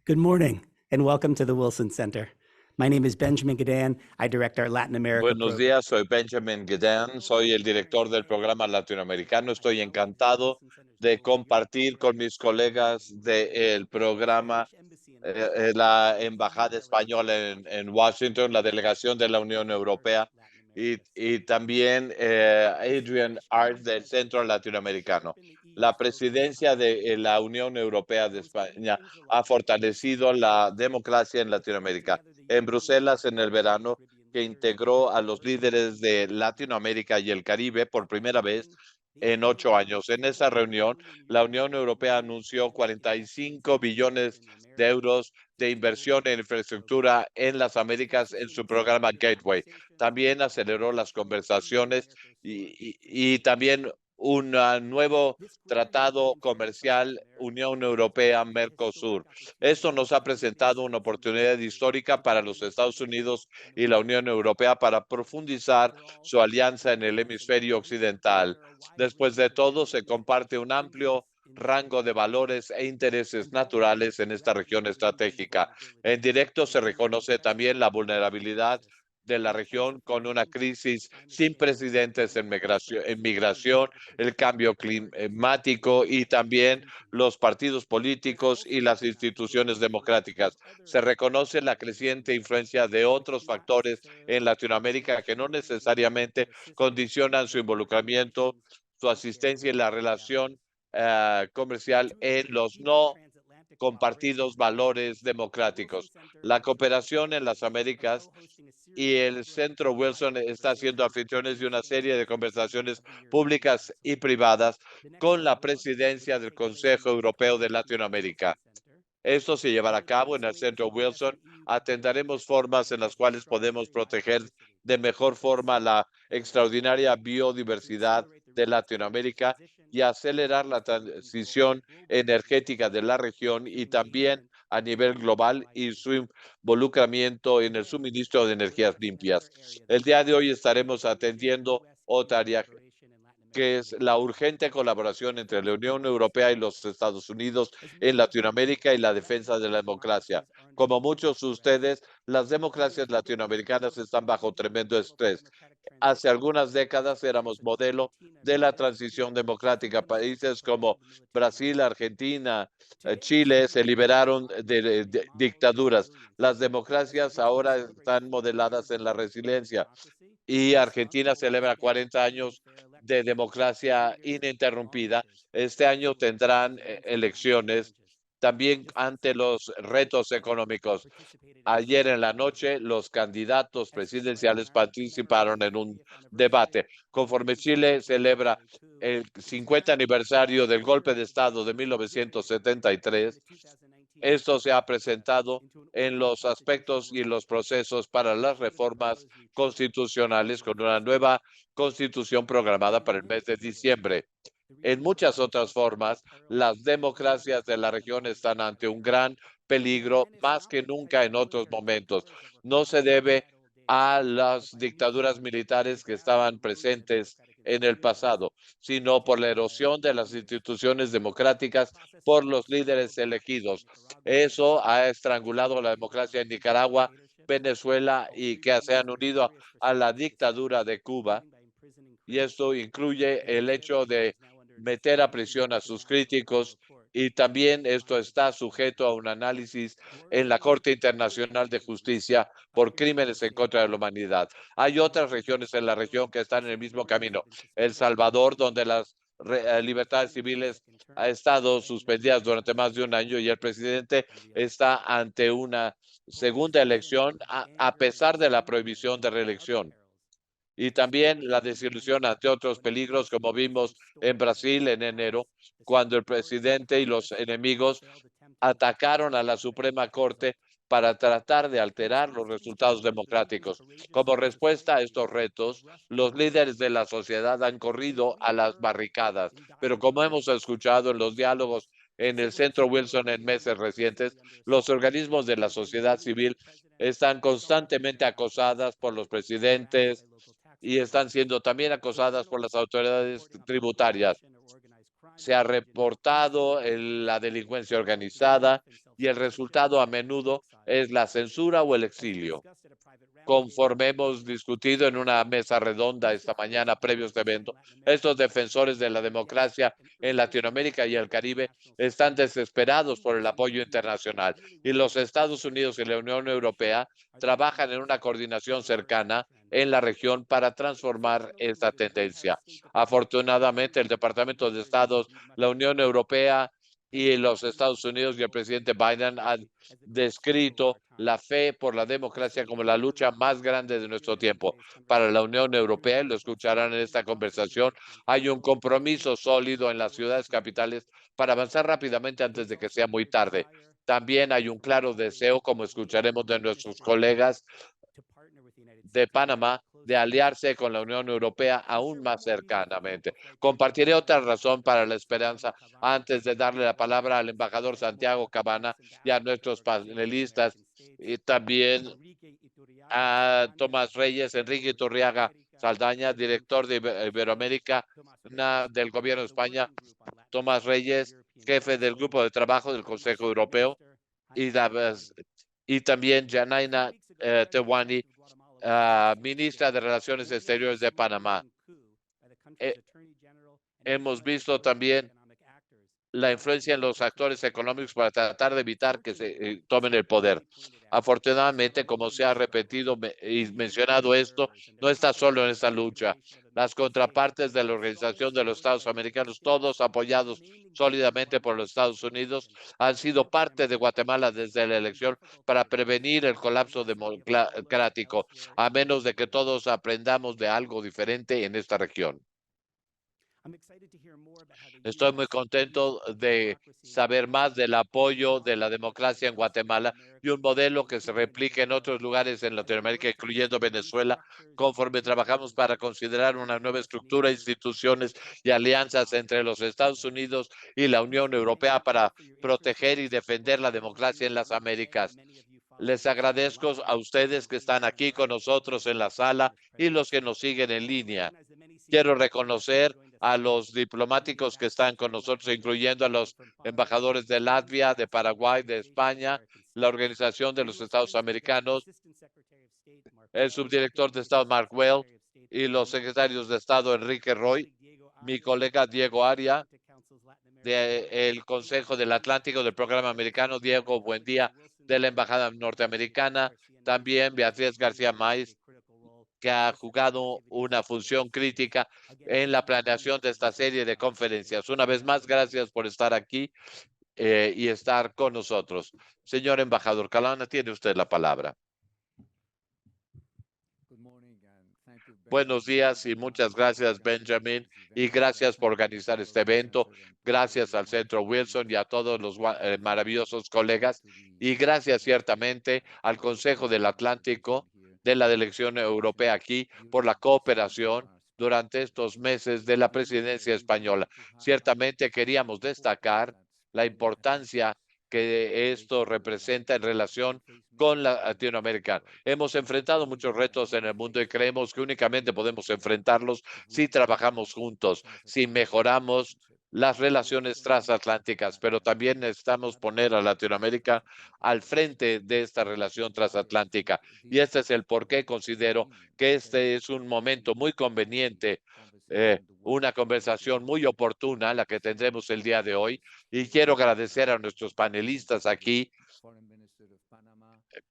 Good morning and welcome to the Wilson Center. My name is Benjamin Gadan. I direct our Latin America Buenos program. días, soy Benjamin Gedan, soy el director del programa latinoamericano. Estoy encantado de compartir con mis colegas del programa la Embajada Española en Washington, la delegación de la Unión Europea y también Adrian Art del Centro Latinoamericano. La presidencia de la Unión Europea de España ha fortalecido la democracia en Latinoamérica. En Bruselas, en el verano, que integró a los líderes de Latinoamérica y el Caribe por primera vez en 8 años. En esa reunión, la Unión Europea anunció 45 billones de euros de inversión en infraestructura en las Américas en su programa Gateway. También aceleró las conversaciones y también un nuevo tratado comercial Unión Europea-Mercosur. Esto nos ha presentado una oportunidad histórica para los Estados Unidos y la Unión Europea para profundizar su alianza en el hemisferio occidental. Después de todo, se comparte un amplio rango de valores e intereses naturales en esta región estratégica. En directo se reconoce también la vulnerabilidad de la región con una crisis sin precedentes en migración, el cambio climático y también los partidos políticos y las instituciones democráticas. Se reconoce la creciente influencia de otros factores en Latinoamérica que no necesariamente condicionan su involucramiento, su asistencia y la relación comercial en los no compartidos valores democráticos. La cooperación en las Américas y el Centro Wilson está siendo anfitriones de una serie de conversaciones públicas y privadas con la presidencia del Consejo Europeo de Latinoamérica. Esto se llevará a cabo en el Centro Wilson. Atenderemos formas en las cuales podemos proteger de mejor forma la extraordinaria biodiversidad de Latinoamérica y acelerar la transición energética de la región y también a nivel global y su involucramiento en el suministro de energías limpias. El día de hoy estaremos atendiendo otra área que es la urgente colaboración entre la Unión Europea y los Estados Unidos en Latinoamérica y la defensa de la democracia. Como muchos de ustedes, las democracias latinoamericanas están bajo tremendo estrés. Hace algunas décadas éramos modelo de la transición democrática. Países como Brasil, Argentina, Chile se liberaron de dictaduras. Las democracias ahora están modeladas en la resiliencia y Argentina celebra 40 años de democracia ininterrumpida. Este año tendrán elecciones también ante los retos económicos. Ayer en la noche, los candidatos presidenciales participaron en un debate. Conforme Chile celebra el 50 aniversario del golpe de Estado de 1973, esto se ha presentado en los aspectos y los procesos para las reformas constitucionales con una nueva constitución programada para el mes de diciembre. En muchas otras formas, las democracias de la región están ante un gran peligro más que nunca en otros momentos. No se debe a las dictaduras militares que estaban presentes en el pasado, sino por la erosión de las instituciones democráticas por los líderes elegidos. Eso ha estrangulado la democracia en Nicaragua, Venezuela y que se han unido a la dictadura de Cuba. Y esto incluye el hecho de meter a prisión a sus críticos y también esto está sujeto a un análisis en la Corte Internacional de Justicia por crímenes en contra de la humanidad. Hay otras regiones en la región que están en el mismo camino. El Salvador, donde las libertades civiles han estado suspendidas durante más de un año y el presidente está ante una segunda elección a pesar de la prohibición de reelección. Y también la desilusión ante otros peligros, como vimos en Brasil en enero, cuando el presidente y los enemigos atacaron a la Suprema Corte para tratar de alterar los resultados democráticos. Como respuesta a estos retos, los líderes de la sociedad han corrido a las barricadas, pero como hemos escuchado en los diálogos en el Centro Wilson en meses recientes, los organismos de la sociedad civil están constantemente acosadas por los presidentes y están siendo también acosadas por las autoridades tributarias. Se ha reportado la delincuencia organizada y el resultado a menudo es la censura o el exilio. Conforme hemos discutido en una mesa redonda esta mañana previo a este evento, estos defensores de la democracia en Latinoamérica y el Caribe están desesperados por el apoyo internacional y los Estados Unidos y la Unión Europea trabajan en una coordinación cercana en la región para transformar esta tendencia. Afortunadamente, el Departamento de Estado, la Unión Europea y los Estados Unidos y el presidente Biden han descrito la fe por la democracia como la lucha más grande de nuestro tiempo. Para la Unión Europea, y lo escucharán en esta conversación, hay un compromiso sólido en las ciudades capitales para avanzar rápidamente antes de que sea muy tarde. También hay un claro deseo, como escucharemos de nuestros colegas de Panamá, de aliarse con la Unión Europea aún más cercanamente. Compartiré otra razón para la esperanza antes de darle la palabra al embajador Santiago Cabana y a nuestros panelistas y también a Tomás Reyes, Enrique Iturriaga Saldaña, director de Iberoamérica del Gobierno de España, Tomás Reyes, jefe del Grupo de Trabajo del Consejo Europeo, y también Janaina Tewani, ministra de Relaciones Exteriores de Panamá. Hemos visto también la influencia en los actores económicos para tratar de evitar que se tomen el poder. Afortunadamente, como se ha repetido y mencionado esto, no está solo en esta lucha. Las contrapartes de la Organización de los Estados Americanos, todos apoyados sólidamente por los Estados Unidos, han sido parte de Guatemala desde la elección para prevenir el colapso democrático, a menos de que todos aprendamos de algo diferente en esta región. Estoy muy contento de saber más del apoyo de la democracia en Guatemala y un modelo que se replique en otros lugares en Latinoamérica, incluyendo Venezuela, conforme trabajamos para considerar una nueva estructura, instituciones y alianzas entre los Estados Unidos y la Unión Europea para proteger y defender la democracia en las Américas. Les agradezco a ustedes que están aquí con nosotros en la sala y los que nos siguen en línea. Quiero reconocer a los diplomáticos que están con nosotros, incluyendo a los embajadores de Latvia, de Paraguay, de España, la Organización de los Estados Americanos, el subdirector de Estado Mark Well y los secretarios de Estado Enrique Roy, mi colega Diego Aria, del Consejo del Atlántico del Programa Americano, Diego Buendía, de la Embajada Norteamericana, también Beatriz García Maiz, que ha jugado una función crítica en la planeación de esta serie de conferencias. Una vez más, gracias por estar aquí y estar con nosotros. Señor embajador Calana, tiene usted la palabra. Buenos días y muchas gracias, Benjamin, y gracias por organizar este evento. Gracias al Centro Wilson y a todos los maravillosos colegas. Y gracias ciertamente al Consejo del Atlántico de la Delegación Europea aquí por la cooperación durante estos meses de la presidencia española. Ciertamente queríamos destacar la importancia que esto representa en relación con Latinoamérica. Hemos enfrentado muchos retos en el mundo y creemos que únicamente podemos enfrentarlos si trabajamos juntos, si mejoramos las relaciones transatlánticas, pero también necesitamos poner a Latinoamérica al frente de esta relación transatlántica. Y este es el por qué considero que este es un momento muy conveniente, una conversación muy oportuna, la que tendremos el día de hoy. Y quiero agradecer a nuestros panelistas aquí,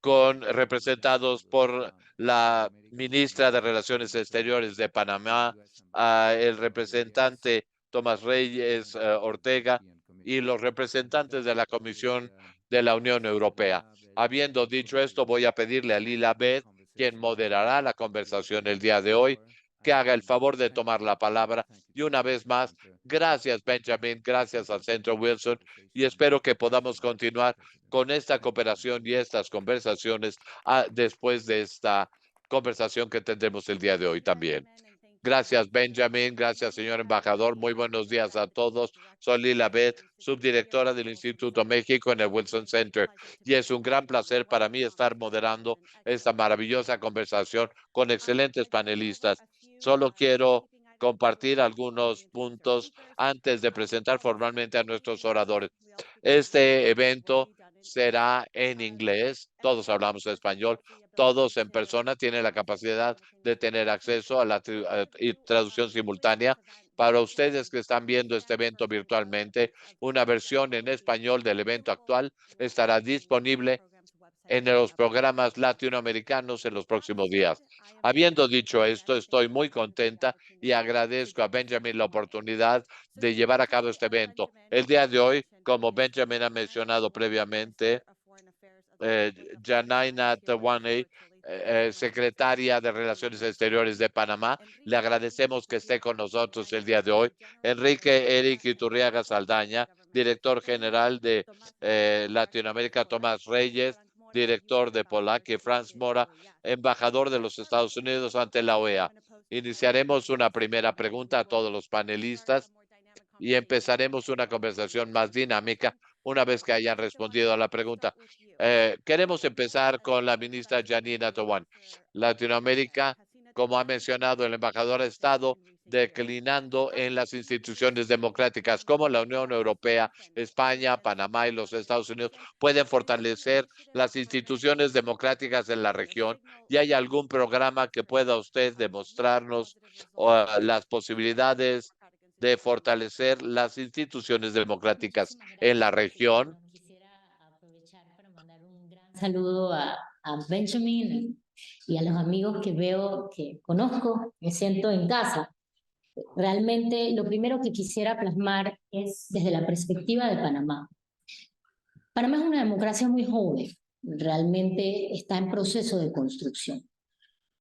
representados por la ministra de Relaciones Exteriores de Panamá, el representante Tomás Reyes Ortega y los representantes de la Comisión de la Unión Europea. Habiendo dicho esto, voy a pedirle a Lila Beth, quien moderará la conversación el día de hoy, que haga el favor de tomar la palabra. Y una vez más, gracias Benjamin, gracias al Centro Wilson y espero que podamos continuar con esta cooperación y estas conversaciones después de esta conversación que tendremos el día de hoy también. Gracias, Benjamin. Gracias, señor embajador. Muy buenos días a todos. Soy Lila Beth, subdirectora del Instituto México en el Wilson Center. Y es un gran placer para mí estar moderando esta maravillosa conversación con excelentes panelistas. Solo quiero compartir algunos puntos antes de presentar formalmente a nuestros oradores. Este evento será en inglés, todos hablamos español, todos en persona tienen la capacidad de tener acceso a la traducción simultánea. Para ustedes que están viendo este evento virtualmente, una versión en español del evento actual estará disponible en los programas latinoamericanos en los próximos días. Habiendo dicho esto, estoy muy contenta y agradezco a Benjamin la oportunidad de llevar a cabo este evento. El día de hoy, como Benjamin ha mencionado previamente, Janaina Tawane, secretaria de Relaciones Exteriores de Panamá. Le agradecemos que esté con nosotros el día de hoy. Enrique Eric Iturriaga Saldaña, director general de Latinoamérica, Tomás Reyes, director de POLAC, y Franz Mora, embajador de los Estados Unidos ante la OEA. Iniciaremos una primera pregunta a todos los panelistas y empezaremos una conversación más dinámica una vez que hayan respondido a la pregunta. Queremos empezar con la ministra Janina Towand. Latinoamérica, como ha mencionado el embajador, ha estado declinando en las instituciones democráticas como la Unión Europea, España, Panamá y los Estados Unidos pueden fortalecer las instituciones democráticas en la región. ¿Y hay algún programa que pueda usted demostrarnos las posibilidades de fortalecer las instituciones democráticas en la región? Quisiera aprovechar para mandar un gran saludo a Benjamin y a los amigos que veo, que conozco, me siento en casa. Realmente lo primero que quisiera plasmar es desde la perspectiva de Panamá. Panamá es una democracia muy joven, realmente está en proceso de construcción.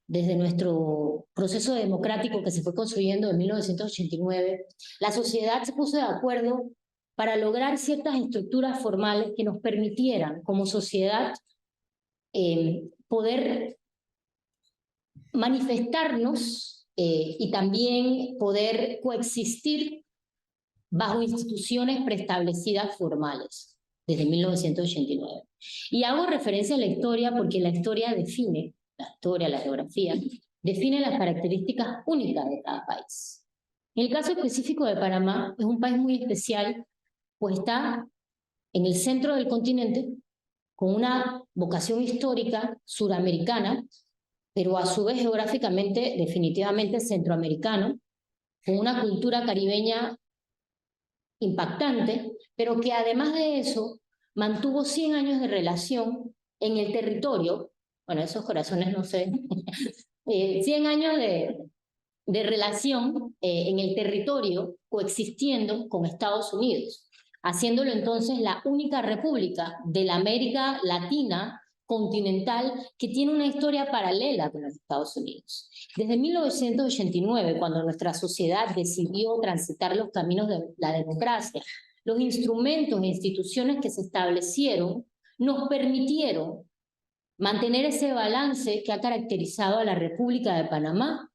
Desde nuestro proceso democrático que se fue construyendo en 1989, la sociedad se puso de acuerdo para lograr ciertas estructuras formales que nos permitieran, como sociedad, poder manifestarnos y también poder coexistir bajo instituciones preestablecidas formales desde 1989. Y hago referencia a la historia porque la historia define, la geografía, define las características únicas de cada país. En el caso específico de Panamá, es un país muy especial, pues está en el centro del continente, con una vocación histórica suramericana, pero a su vez geográficamente definitivamente centroamericano, con una cultura caribeña impactante, pero que además de eso mantuvo 100 años de relación en el territorio, bueno, esos corazones no sé, 100 años de relación en el territorio coexistiendo con Estados Unidos, haciéndolo entonces la única república de la América Latina continental que tiene una historia paralela con los Estados Unidos. Desde 1989, cuando nuestra sociedad decidió transitar los caminos de la democracia, los instrumentos e instituciones que se establecieron nos permitieron mantener ese balance que ha caracterizado a la República de Panamá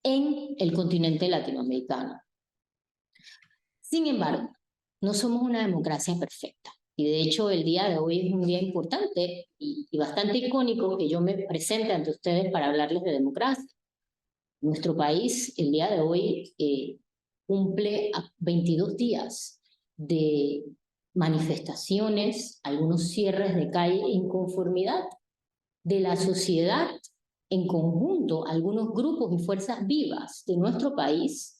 en el continente latinoamericano. Sin embargo, no somos una democracia perfecta. Y de hecho, el día de hoy es un día importante y bastante icónico que yo me presente ante ustedes para hablarles de democracia. Nuestro país, el día de hoy, cumple 22 días de manifestaciones, algunos cierres de calle, inconformidad de la sociedad en conjunto, algunos grupos y fuerzas vivas de nuestro país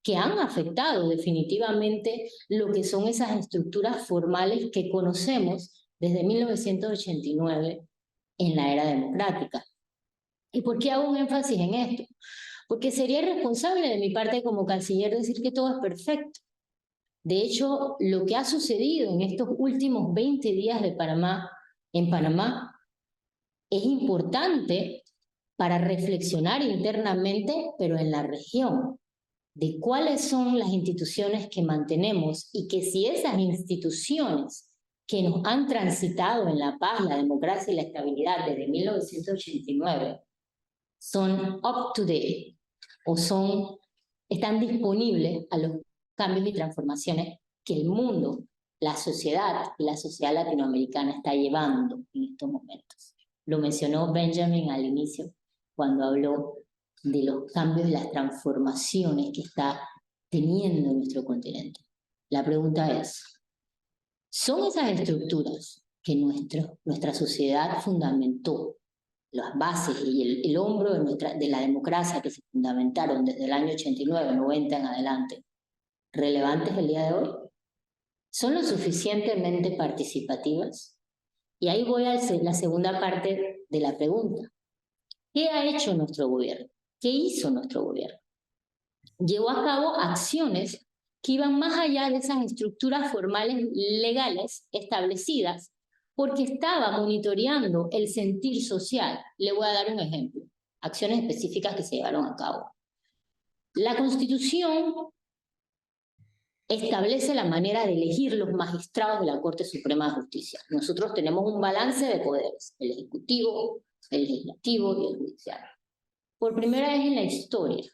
que han afectado definitivamente lo que son esas estructuras formales que conocemos desde 1989 en la era democrática. ¿Y por qué hago un énfasis en esto? Porque sería irresponsable de mi parte como canciller decir que todo es perfecto. De hecho, lo que ha sucedido en estos últimos 20 días de en Panamá es importante para reflexionar internamente, pero en la región, de cuáles son las instituciones que mantenemos y que si esas instituciones que nos han transitado en la paz, la democracia y la estabilidad desde 1989 son up to date o están disponibles a los cambios y transformaciones que el mundo, la sociedad latinoamericana está llevando en estos momentos. Lo mencionó Benjamin al inicio cuando habló de los cambios y las transformaciones que está teniendo nuestro continente. La pregunta es, ¿son esas estructuras que nuestra sociedad fundamentó, las bases y el hombro de la democracia que se fundamentaron desde el año 89, 90 en adelante, relevantes el día de hoy? ¿Son lo suficientemente participativas? Y ahí voy a la segunda parte de la pregunta. ¿Qué ha hecho nuestro gobierno? ¿Qué hizo nuestro gobierno? Llevó a cabo acciones que iban más allá de esas estructuras formales legales establecidas, porque estaba monitoreando el sentir social. Le voy a dar un ejemplo. Acciones específicas que se llevaron a cabo. La Constitución establece la manera de elegir los magistrados de la Corte Suprema de Justicia. Nosotros tenemos un balance de poderes, el ejecutivo, el legislativo y el judicial. Por primera vez en la historia,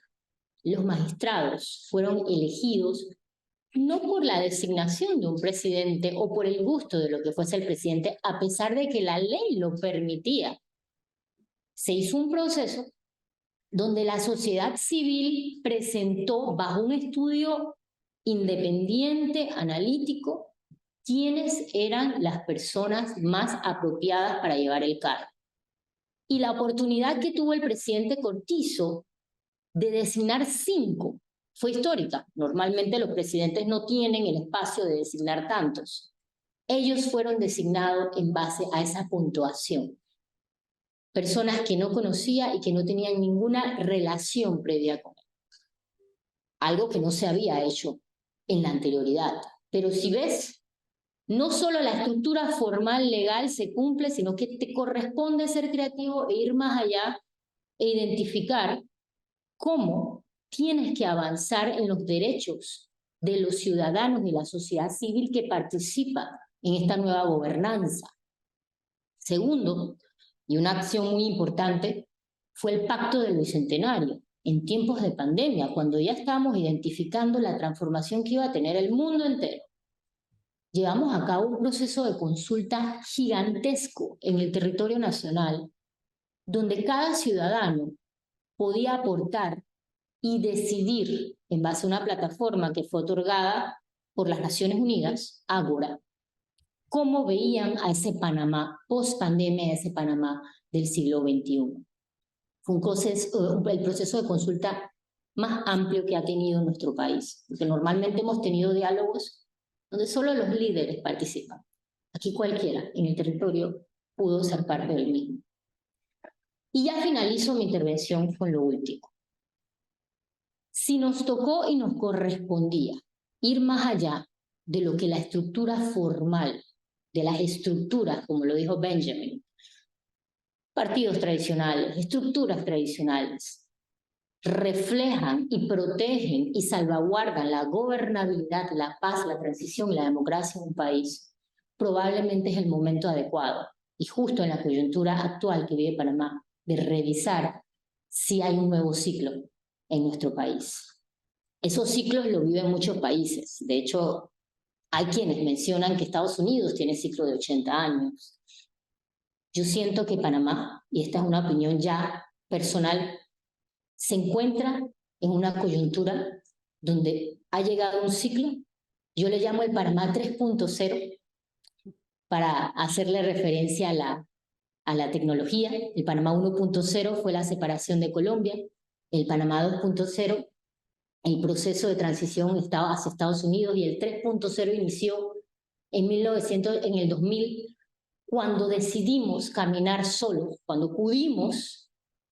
los magistrados fueron elegidos no por la designación de un presidente o por el gusto de lo que fuese el presidente, a pesar de que la ley lo permitía. Se hizo un proceso donde la sociedad civil presentó bajo un estudio independiente, analítico, quiénes eran las personas más apropiadas para llevar el cargo. Y la oportunidad que tuvo el presidente Cortizo de designar 5 fue histórica. Normalmente los presidentes no tienen el espacio de designar tantos. Ellos fueron designados en base a esa puntuación. Personas que no conocía y que no tenían ninguna relación previa con él. Algo que no se había hecho en la anterioridad. Pero si ves, no solo la estructura formal legal se cumple, sino que te corresponde ser creativo e ir más allá e identificar cómo tienes que avanzar en los derechos de los ciudadanos y la sociedad civil que participan en esta nueva gobernanza. Segundo, y una acción muy importante, fue el Pacto del Bicentenario. En tiempos de pandemia, cuando ya estábamos identificando la transformación que iba a tener el mundo entero, llevamos a cabo un proceso de consulta gigantesco en el territorio nacional, donde cada ciudadano podía aportar y decidir en base a una plataforma que fue otorgada por las Naciones Unidas, Ágora, cómo veían a ese Panamá post-pandemia, a ese Panamá del siglo XXI. Fue el proceso de consulta más amplio que ha tenido nuestro país, porque normalmente hemos tenido diálogos donde solo los líderes participan. Aquí cualquiera en el territorio pudo ser parte del mismo. Y ya finalizo mi intervención con lo último. Si nos tocó y nos correspondía ir más allá de lo que la estructura formal, de las estructuras, como lo dijo Benjamin, partidos tradicionales, estructuras tradicionales, reflejan y protegen y salvaguardan la gobernabilidad, la paz, la transición y la democracia en un país, probablemente es el momento adecuado, y justo en la coyuntura actual que vive Panamá, de revisar si hay un nuevo ciclo en nuestro país. Esos ciclos lo viven muchos países. De hecho, hay quienes mencionan que Estados Unidos tiene ciclo de 80 años. Yo siento que Panamá, y esta es una opinión ya personal, se encuentra en una coyuntura donde ha llegado un ciclo. Yo le llamo el Panamá 3.0 para hacerle referencia a la tecnología. El Panamá 1.0 fue la separación de Colombia. El Panamá 2.0, el proceso de transición hacia Estados Unidos, y el 3.0 inició en el 2000, cuando decidimos caminar solos, cuando pudimos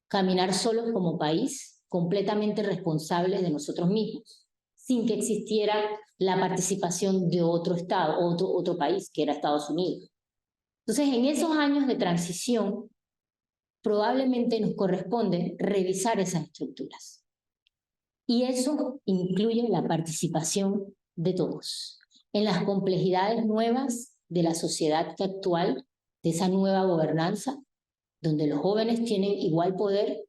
caminar solos como país, completamente responsables de nosotros mismos, sin que existiera la participación de otro Estado, otro país, que era Estados Unidos. Entonces, en esos años de transición, probablemente nos corresponde revisar esas estructuras. Y eso incluye la participación de todos en las complejidades nuevas de la sociedad actual, de esa nueva gobernanza, donde los jóvenes tienen igual poder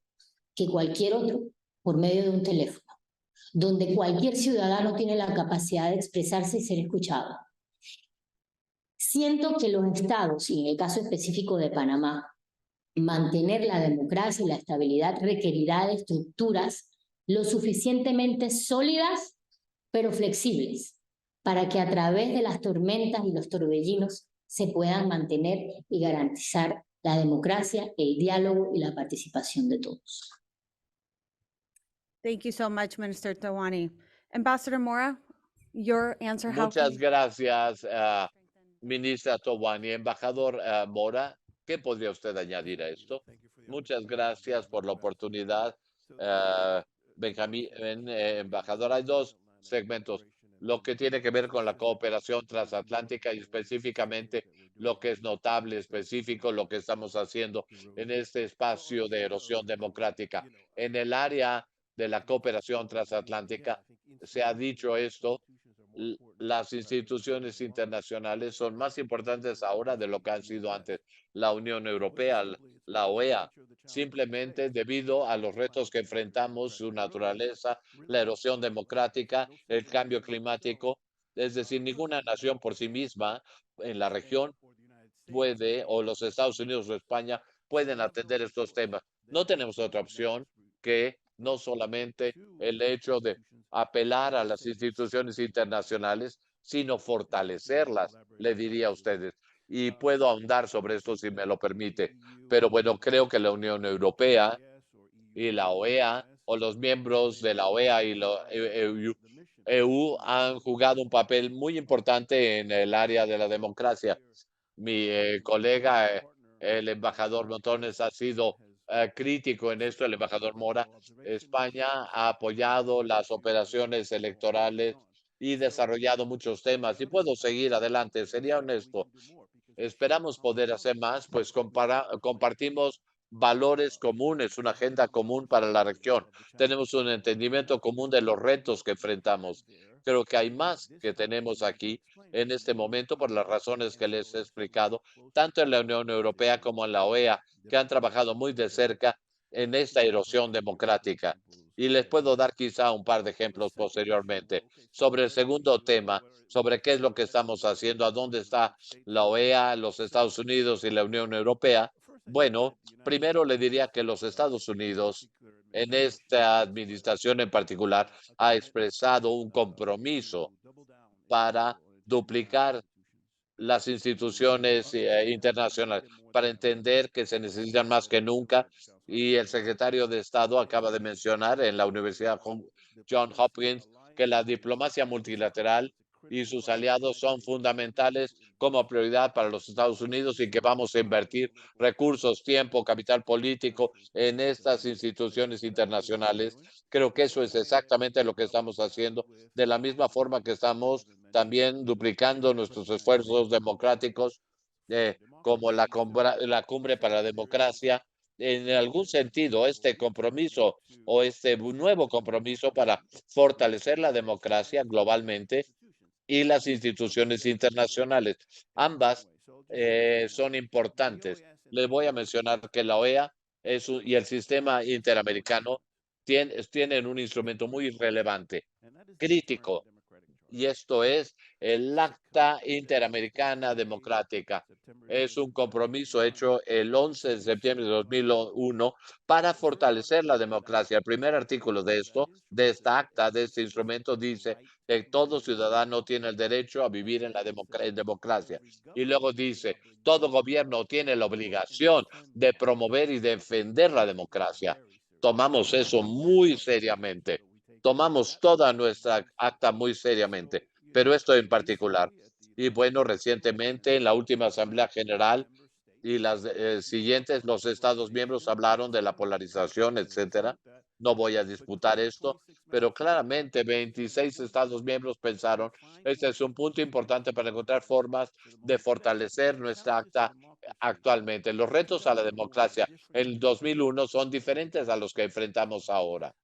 que cualquier otro por medio de un teléfono, donde cualquier ciudadano tiene la capacidad de expresarse y ser escuchado. Siento que los estados, y en el caso específico de Panamá, mantener la democracia y la estabilidad requerirá de estructuras lo suficientemente sólidas, pero flexibles, para que a través de las tormentas y los torbellinos se puedan mantener y garantizar la democracia, el diálogo y la participación de todos. Thank you so much, Minister Tawani. Ambassador Mora, your answer, how can Muchas gracias, ministra Tawani. Embajador Mora, ¿qué podría usted añadir a esto? Muchas gracias por la oportunidad, Benjamín, embajador. Hay dos segmentos. Lo que tiene que ver con la cooperación transatlántica y específicamente lo que es notable, específico, lo que estamos haciendo en este espacio de erosión democrática. En el área de la cooperación transatlántica se ha dicho esto. Las instituciones internacionales son más importantes ahora de lo que han sido antes. La Unión Europea, la OEA, simplemente debido a los retos que enfrentamos, su naturaleza, la erosión democrática, el cambio climático. Es decir, ninguna nación por sí misma en la región puede, o los Estados Unidos o España, pueden atender estos temas. No tenemos otra opción que no solamente el hecho de apelar a las instituciones internacionales, sino fortalecerlas, le diría a ustedes. Y puedo ahondar sobre esto si me lo permite. Pero bueno, creo que la Unión Europea y la OEA o los miembros de la OEA y la EU han jugado un papel muy importante en el área de la democracia. Mi colega, el embajador Montones, ha sido crítico en esto, el embajador Mora. España ha apoyado las operaciones electorales y desarrollado muchos temas. Y puedo seguir adelante, sería honesto. Esperamos poder hacer más, pues compartimos valores comunes, una agenda común para la región. Tenemos un entendimiento común de los retos que enfrentamos. Creo que hay más que tenemos aquí en este momento por las razones que les he explicado, tanto en la Unión Europea como en la OEA, que han trabajado muy de cerca en esta erosión democrática. Y les puedo dar quizá un par de ejemplos posteriormente. Sobre el segundo tema, sobre qué es lo que estamos haciendo, a dónde está la OEA, los Estados Unidos y la Unión Europea. Bueno, primero le diría que los Estados Unidos, en esta administración en particular, ha expresado un compromiso para duplicar las instituciones internacionales, para entender que se necesitan más que nunca. Y el secretario de Estado acaba de mencionar en la Universidad John Hopkins que la diplomacia multilateral y sus aliados son fundamentales como prioridad para los Estados Unidos y que vamos a invertir recursos, tiempo, capital político en estas instituciones internacionales. Creo que eso es exactamente lo que estamos haciendo, de la misma forma que estamos también duplicando nuestros esfuerzos democráticos, como la Cumbre para la Democracia. En algún sentido, este compromiso o este nuevo compromiso para fortalecer la democracia globalmente y las instituciones internacionales. Ambas son importantes. Les voy a mencionar que la OEA y el sistema interamericano tienen un instrumento muy relevante, crítico, y esto es el Acta Interamericana Democrática. Es un compromiso hecho el 11 de septiembre de 2001 para fortalecer la democracia. El primer artículo de de esta acta, de este instrumento, dice que todo ciudadano tiene el derecho a vivir en la democracia. Y luego dice, todo gobierno tiene la obligación de promover y defender la democracia. Tomamos eso muy seriamente. Tomamos toda nuestra acta muy seriamente, pero esto en particular. Y bueno, recientemente en la última Asamblea General y las siguientes, los Estados miembros hablaron de la polarización, etcétera. No voy a disputar esto, pero claramente 26 Estados miembros pensaron, este es un punto importante para encontrar formas de fortalecer nuestra acta actualmente. Los retos a la democracia en el 2001 son diferentes a los que enfrentamos ahora.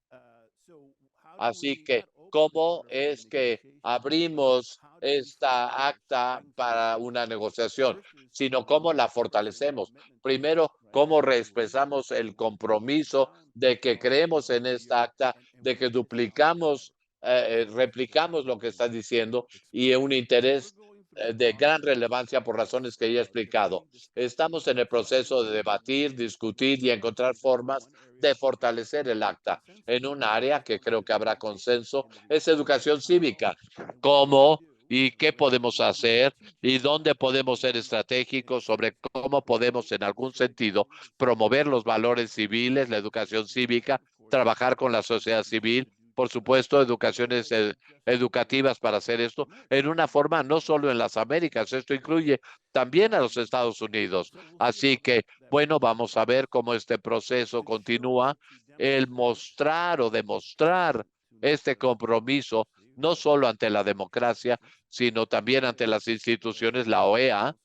Así que, ¿cómo es que abrimos esta acta para una negociación? Sino cómo la fortalecemos. Primero, cómo reexpresamos el compromiso de que creemos en esta acta, de que replicamos lo que está diciendo y un interés de gran relevancia por razones que ya he explicado. Estamos en el proceso de debatir, discutir y encontrar formas de fortalecer el acta en un área que creo que habrá consenso, es educación cívica. ¿Cómo y qué podemos hacer y dónde podemos ser estratégicos sobre cómo podemos en algún sentido promover los valores civiles, la educación cívica, trabajar con la sociedad civil, por supuesto, educaciones educativas para hacer esto en una forma no solo en las Américas, esto incluye también a los Estados Unidos. Así que, bueno, vamos a ver cómo este proceso continúa, el mostrar o demostrar este compromiso, no solo ante la democracia, sino también ante las instituciones, la OEA,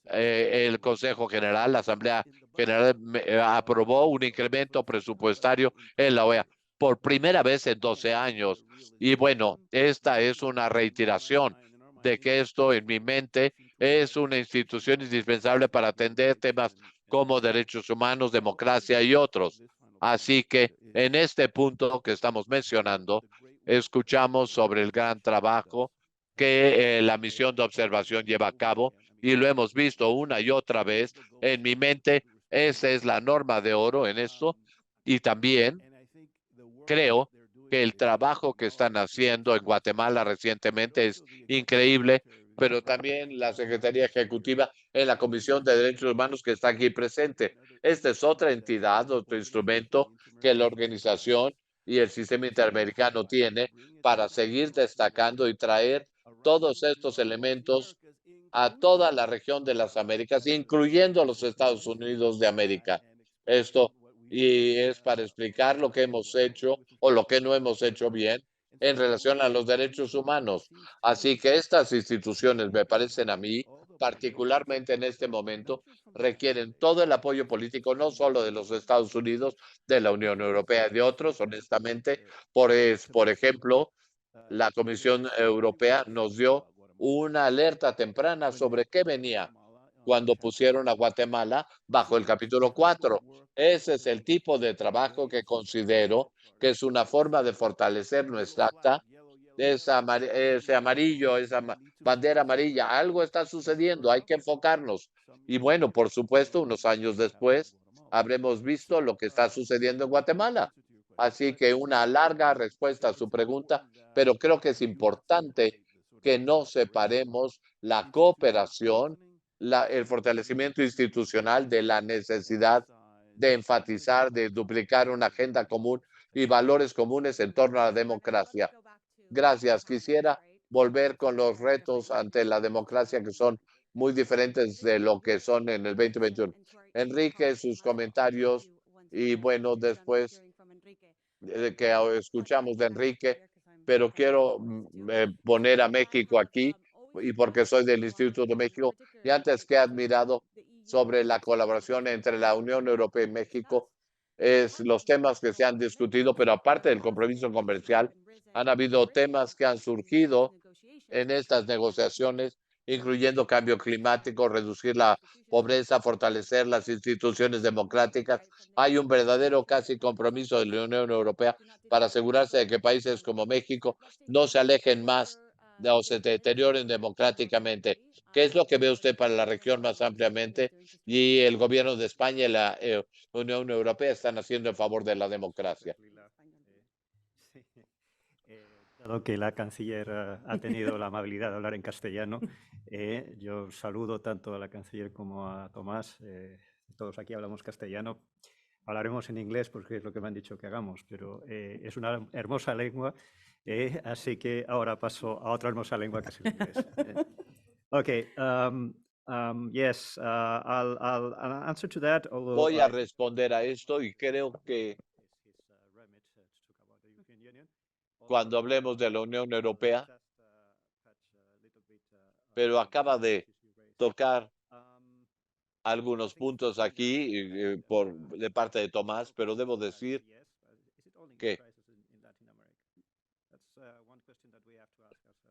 el Consejo General, la Asamblea General aprobó un incremento presupuestario en la OEA por primera vez en 12 años. Y bueno, esta es una reiteración de que esto en mi mente es una institución indispensable para atender temas como derechos humanos, democracia y otros. Así que en este punto que estamos mencionando, escuchamos sobre el gran trabajo que la misión de observación lleva a cabo y lo hemos visto una y otra vez. En mi mente, esa es la norma de oro en esto. Y también creo que el trabajo que están haciendo en Guatemala recientemente es increíble, pero también la Secretaría Ejecutiva en la Comisión de Derechos Humanos que está aquí presente. Esta es otra entidad, otro instrumento que la organización y el sistema interamericano tiene para seguir destacando y traer todos estos elementos a toda la región de las Américas, incluyendo los Estados Unidos de América. Esto y es para explicar lo que hemos hecho o lo que no hemos hecho bien en relación a los derechos humanos. Así que estas instituciones, me parecen a mí, particularmente en este momento, requieren todo el apoyo político, no solo de los Estados Unidos, de la Unión Europea y de otros, honestamente. Por ejemplo, la Comisión Europea nos dio una alerta temprana sobre qué venía cuando pusieron a Guatemala bajo el capítulo 4. Ese es el tipo de trabajo que considero que es una forma de fortalecer nuestra acta, ese amarillo, bandera amarilla. Algo está sucediendo, hay que enfocarnos. Y bueno, por supuesto, unos años después habremos visto lo que está sucediendo en Guatemala. Así que una larga respuesta a su pregunta, pero creo que es importante que no separemos la cooperación, el fortalecimiento institucional de la necesidad de enfatizar, de duplicar una agenda común y valores comunes en torno a la democracia. Gracias. Quisiera volver con los retos ante la democracia que son muy diferentes de lo que son en el 2021. Enrique, sus comentarios y bueno, después que escuchamos de Enrique, pero quiero poner a México aquí y porque soy del Instituto de México y antes que he admirado sobre la colaboración entre la Unión Europea y México es los temas que se han discutido, pero aparte del compromiso comercial, han habido temas que han surgido en estas negociaciones, incluyendo cambio climático, reducir la pobreza, fortalecer las instituciones democráticas. Hay un verdadero casi compromiso de la Unión Europea para asegurarse de que países como México no se alejen más o se deterioren democráticamente. ¿Qué es lo que ve usted para la región más ampliamente? Y el gobierno de España y la Unión Europea están haciendo en favor de la democracia. Dado que la canciller ha tenido la amabilidad de hablar en castellano, yo saludo tanto a la canciller como a Tomás. Todos aquí hablamos castellano. Hablaremos en inglés porque es lo que me han dicho que hagamos, pero es una hermosa lengua, así que ahora paso a otra hermosa lengua que es el inglés. Okay. Yes, I'll answer to that. Voy a responder a esto y creo que cuando hablemos de la Unión Europea, pero acaba de tocar algunos puntos aquí de parte de Tomás, pero debo decir que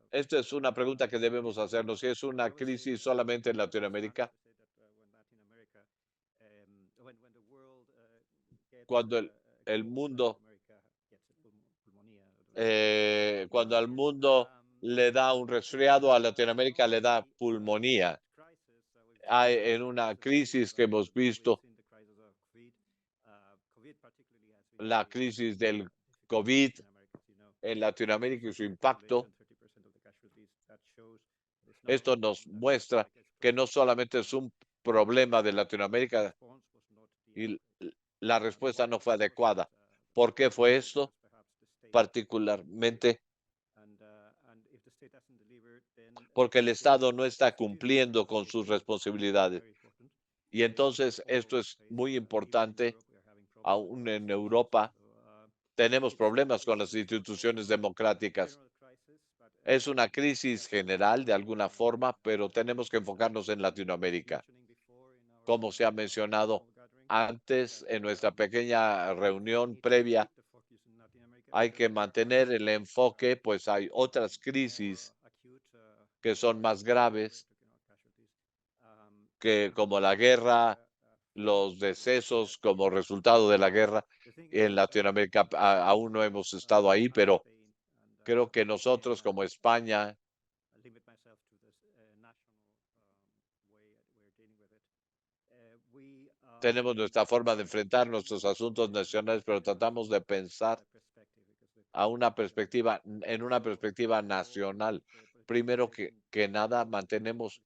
esta es una pregunta que debemos hacernos. Si es una crisis solamente en Latinoamérica, cuando el mundo, cuando al mundo le da un resfriado, a Latinoamérica le da pulmonía. Hay en una crisis que hemos visto, la crisis del COVID en Latinoamérica y su impacto. Esto nos muestra que no solamente es un problema de Latinoamérica y la respuesta no fue adecuada. ¿Por qué fue esto? Particularmente porque el Estado no está cumpliendo con sus responsabilidades. Y entonces esto es muy importante. Aún en Europa tenemos problemas con las instituciones democráticas. Es una crisis general de alguna forma, pero tenemos que enfocarnos en Latinoamérica. Como se ha mencionado antes en nuestra pequeña reunión previa, hay que mantener el enfoque, pues hay otras crisis que son más graves, que como la guerra, los decesos como resultado de la guerra. En Latinoamérica aún no hemos estado ahí, pero creo que nosotros como España tenemos nuestra forma de enfrentar nuestros asuntos nacionales, pero tratamos de pensar en una perspectiva nacional. Primero que nada, mantenemos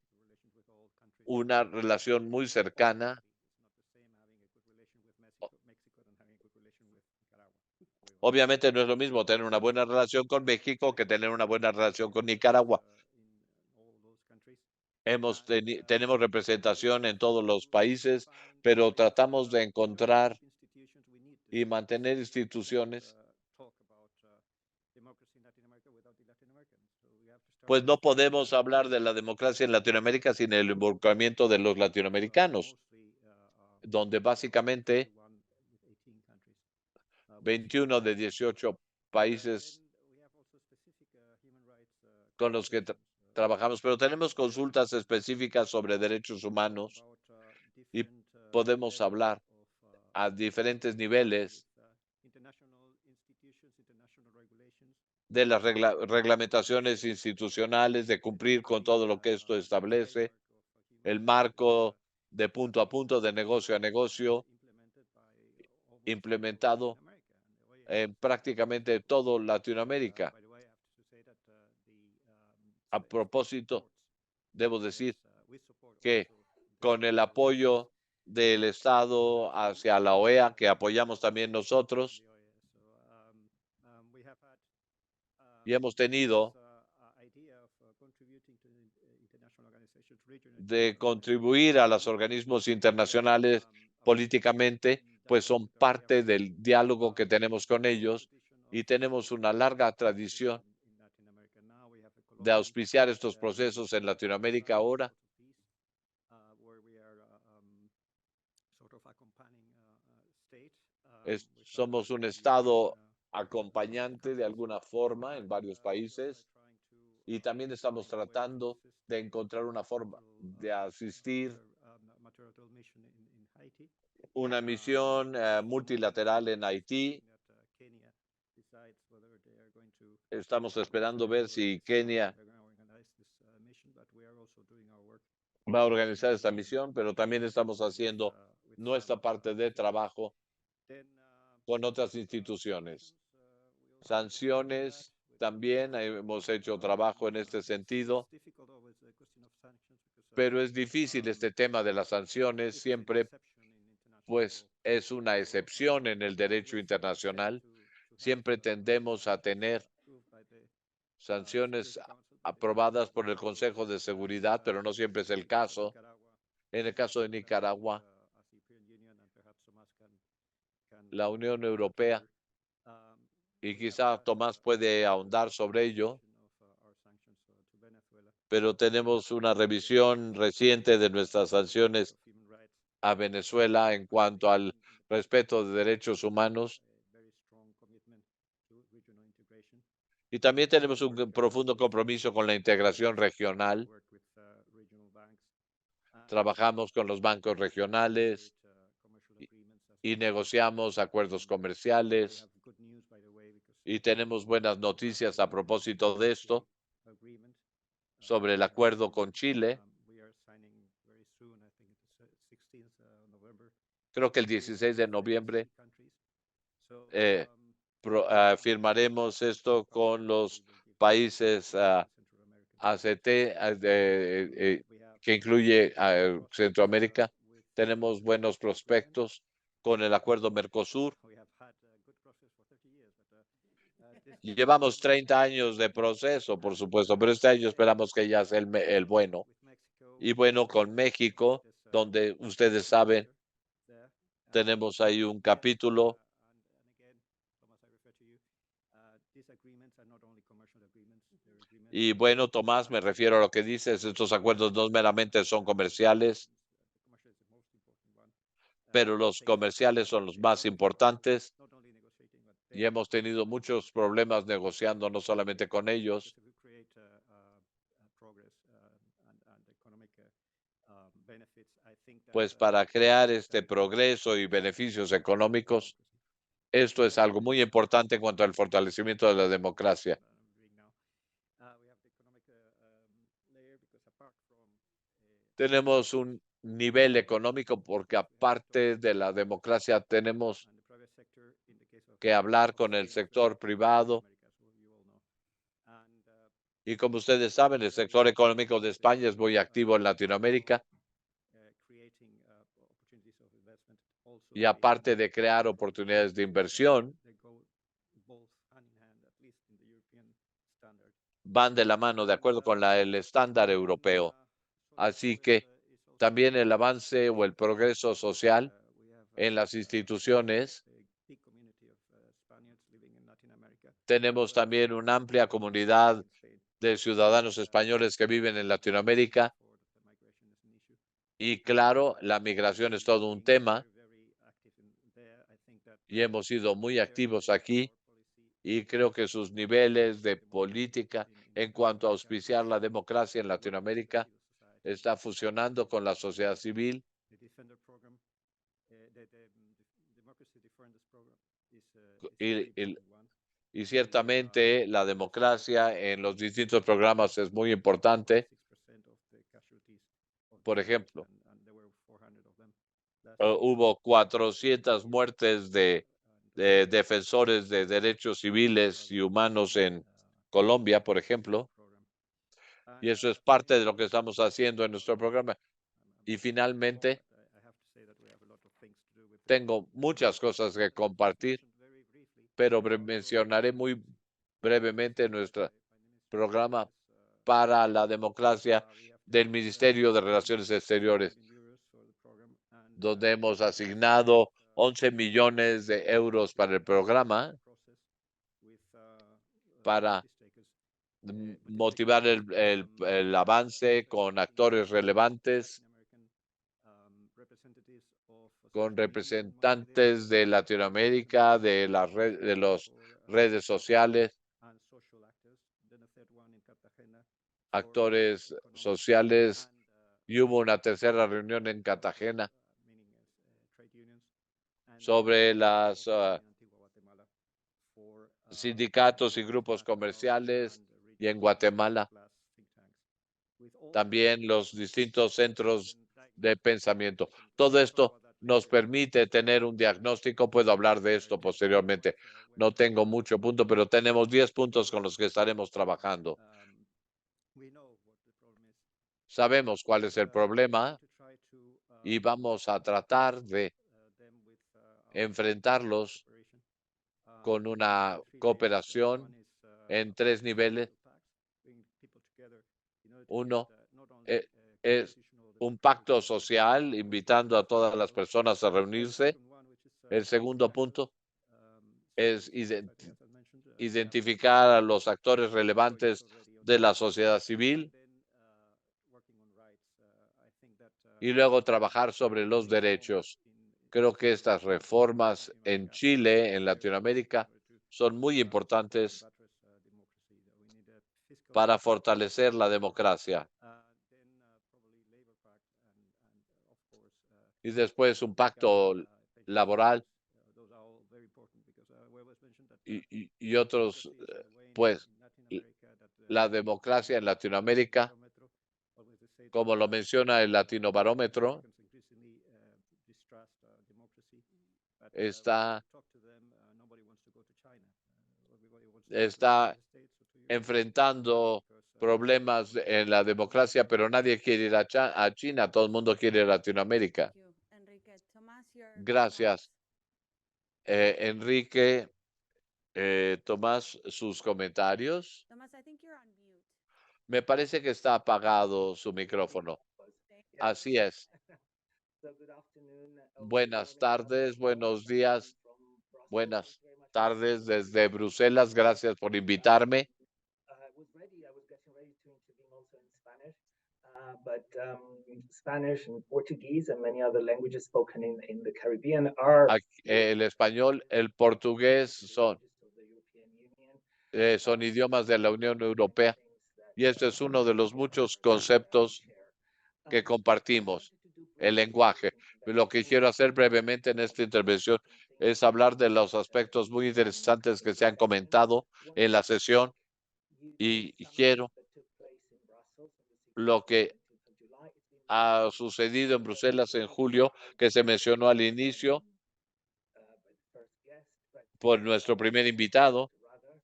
una relación muy cercana. Obviamente no es lo mismo tener una buena relación con México que tener una buena relación con Nicaragua. Tenemos representación en todos los países, pero tratamos de encontrar y mantener instituciones. Pues no podemos hablar de la democracia en Latinoamérica sin el involucramiento de los latinoamericanos, donde básicamente 21 de 18 países con los que trabajamos, pero tenemos consultas específicas sobre derechos humanos y podemos hablar a diferentes niveles de las reglamentaciones institucionales, de cumplir con todo lo que esto establece, el marco de punto a punto, de negocio a negocio, implementado en prácticamente todo Latinoamérica. A propósito, debo decir que con el apoyo del Estado hacia la OEA, que apoyamos también nosotros, y hemos tenido de contribuir a los organismos internacionales políticamente, pues son parte del diálogo que tenemos con ellos y tenemos una larga tradición de auspiciar estos procesos en Latinoamérica ahora. Somos un Estado acompañante de alguna forma en varios países y también estamos tratando de encontrar una forma de asistir una misión multilateral en Haití. Estamos esperando ver si Kenia va a organizar esta misión, pero también estamos haciendo nuestra parte de trabajo con otras instituciones. Sanciones, también hemos hecho trabajo en este sentido, pero es difícil este tema de las sanciones siempre, pues es una excepción en el derecho internacional. Siempre tendemos a tener sanciones aprobadas por el Consejo de Seguridad, pero no siempre es el caso. En el caso de Nicaragua, la Unión Europea, y quizá Tomás puede ahondar sobre ello, pero tenemos una revisión reciente de nuestras sanciones a Venezuela en cuanto al respeto de derechos humanos. Y también tenemos un profundo compromiso con la integración regional. Trabajamos con los bancos regionales y negociamos acuerdos comerciales. Y tenemos buenas noticias a propósito de esto, sobre el acuerdo con Chile. Creo que el 16 de noviembre firmaremos esto con los países ACT, que incluye a Centroamérica. Tenemos buenos prospectos con el acuerdo Mercosur. Llevamos 30 años de proceso, por supuesto, pero este año esperamos que ya sea el bueno. Y bueno, con México, donde ustedes saben, tenemos ahí un capítulo. Y bueno, Tomás, me refiero a lo que dices, estos acuerdos no meramente son comerciales, pero los comerciales son los más importantes y hemos tenido muchos problemas negociando no solamente con ellos, pues para crear este progreso y beneficios económicos. Esto es algo muy importante en cuanto al fortalecimiento de la democracia. Tenemos un nivel económico porque aparte de la democracia tenemos que hablar con el sector privado. Y como ustedes saben, el sector económico de España es muy activo en Latinoamérica. Y aparte de crear oportunidades de inversión, van de la mano de acuerdo con el estándar europeo. Así que también el avance o el progreso social en las instituciones. Tenemos también una amplia comunidad de ciudadanos españoles que viven en Latinoamérica. Y claro, la migración es todo un tema y hemos sido muy activos aquí y creo que sus niveles de política en cuanto a auspiciar la democracia en Latinoamérica está fusionando con la sociedad civil. Y ciertamente la democracia en los distintos programas es muy importante. Por ejemplo, hubo 400 muertes de defensores de derechos civiles y humanos en Colombia, por ejemplo. Y eso es parte de lo que estamos haciendo en nuestro programa. Y finalmente, tengo muchas cosas que compartir, pero mencionaré muy brevemente nuestro programa para la democracia del Ministerio de Relaciones Exteriores, donde hemos asignado 11 millones de euros para el programa para motivar el avance con actores relevantes, con representantes de Latinoamérica, de las redes sociales, actores sociales, y hubo una tercera reunión en Cartagena sobre los sindicatos y grupos comerciales, y en Guatemala también los distintos centros de pensamiento. Todo esto nos permite tener un diagnóstico. Puedo hablar de esto posteriormente. No tengo mucho punto, pero tenemos 10 puntos con los que estaremos trabajando. Sabemos cuál es el problema y vamos a tratar de enfrentarlos con una cooperación en 3 niveles. Uno es un pacto social, invitando a todas las personas a reunirse. El segundo punto es identificar a los actores relevantes de la sociedad civil y luego trabajar sobre los derechos. Creo que estas reformas en Chile, en Latinoamérica, son muy importantes para fortalecer la democracia. Y después un pacto laboral y otros, pues, la democracia en Latinoamérica, como lo menciona el Latino Barómetro, está enfrentando problemas en la democracia, pero nadie quiere ir a China, todo el mundo quiere ir a Latinoamérica. Thank you, Enrique. Tomás, your Gracias, Enrique. Tomás, sus comentarios. Tomás, I think you're on mute. Me parece que está apagado su micrófono. Así es. Buenas tardes, buenos días, buenas tardes desde Bruselas. Gracias por invitarme. But Spanish and Portuguese and many other languages spoken in the Caribbean are El español, el portugués son idiomas de la Unión Europea y este es uno de los muchos conceptos que compartimos, el lenguaje. Lo que quiero hacer brevemente en esta intervención es hablar de los aspectos muy interesantes que se han comentado en la sesión y quiero lo que ha sucedido en Bruselas en julio, que se mencionó al inicio por nuestro primer invitado,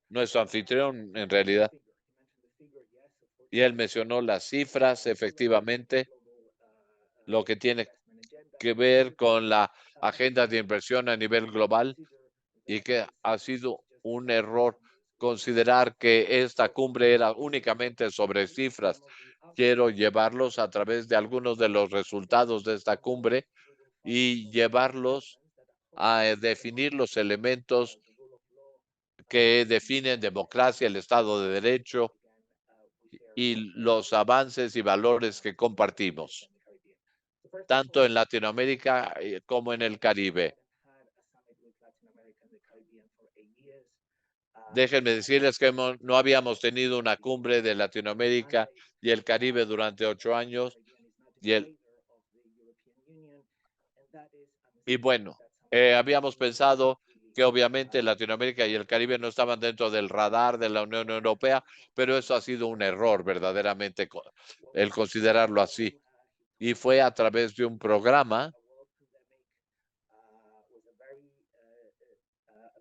nuestro anfitrión en realidad. Y él mencionó las cifras, efectivamente, lo que tiene que ver con la agenda de inversión a nivel global y que ha sido un error considerar que esta cumbre era únicamente sobre cifras. Quiero llevarlos a través de algunos de los resultados de esta cumbre y llevarlos a definir los elementos que definen democracia, el Estado de Derecho y los avances y valores que compartimos, tanto en Latinoamérica como en el Caribe. Déjenme decirles que no habíamos tenido una cumbre de Latinoamérica y el Caribe durante 8 años. Y bueno, habíamos pensado que obviamente Latinoamérica y el Caribe no estaban dentro del radar de la Unión Europea, pero eso ha sido un error verdaderamente el considerarlo así. Y fue a través de un programa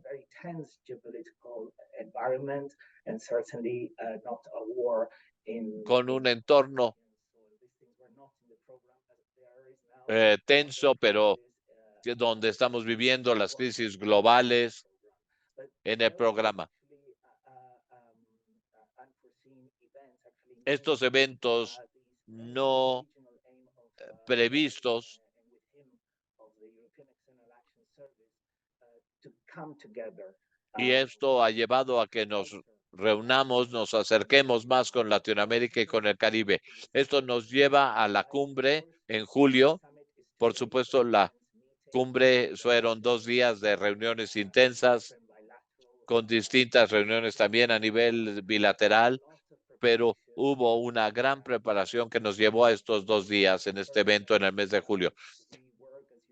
very tense geopolitical environment and certainly not a war con un entorno tenso, pero donde estamos viviendo las crisis globales en el programa. Estos eventos no previstos y esto ha llevado a que nos reunamos, nos acerquemos más con Latinoamérica y con el Caribe. Esto nos lleva a la cumbre en julio. Por supuesto, la cumbre fueron 2 días de reuniones intensas, con distintas reuniones también a nivel bilateral, pero hubo una gran preparación que nos llevó a estos 2 días en este evento en el mes de julio.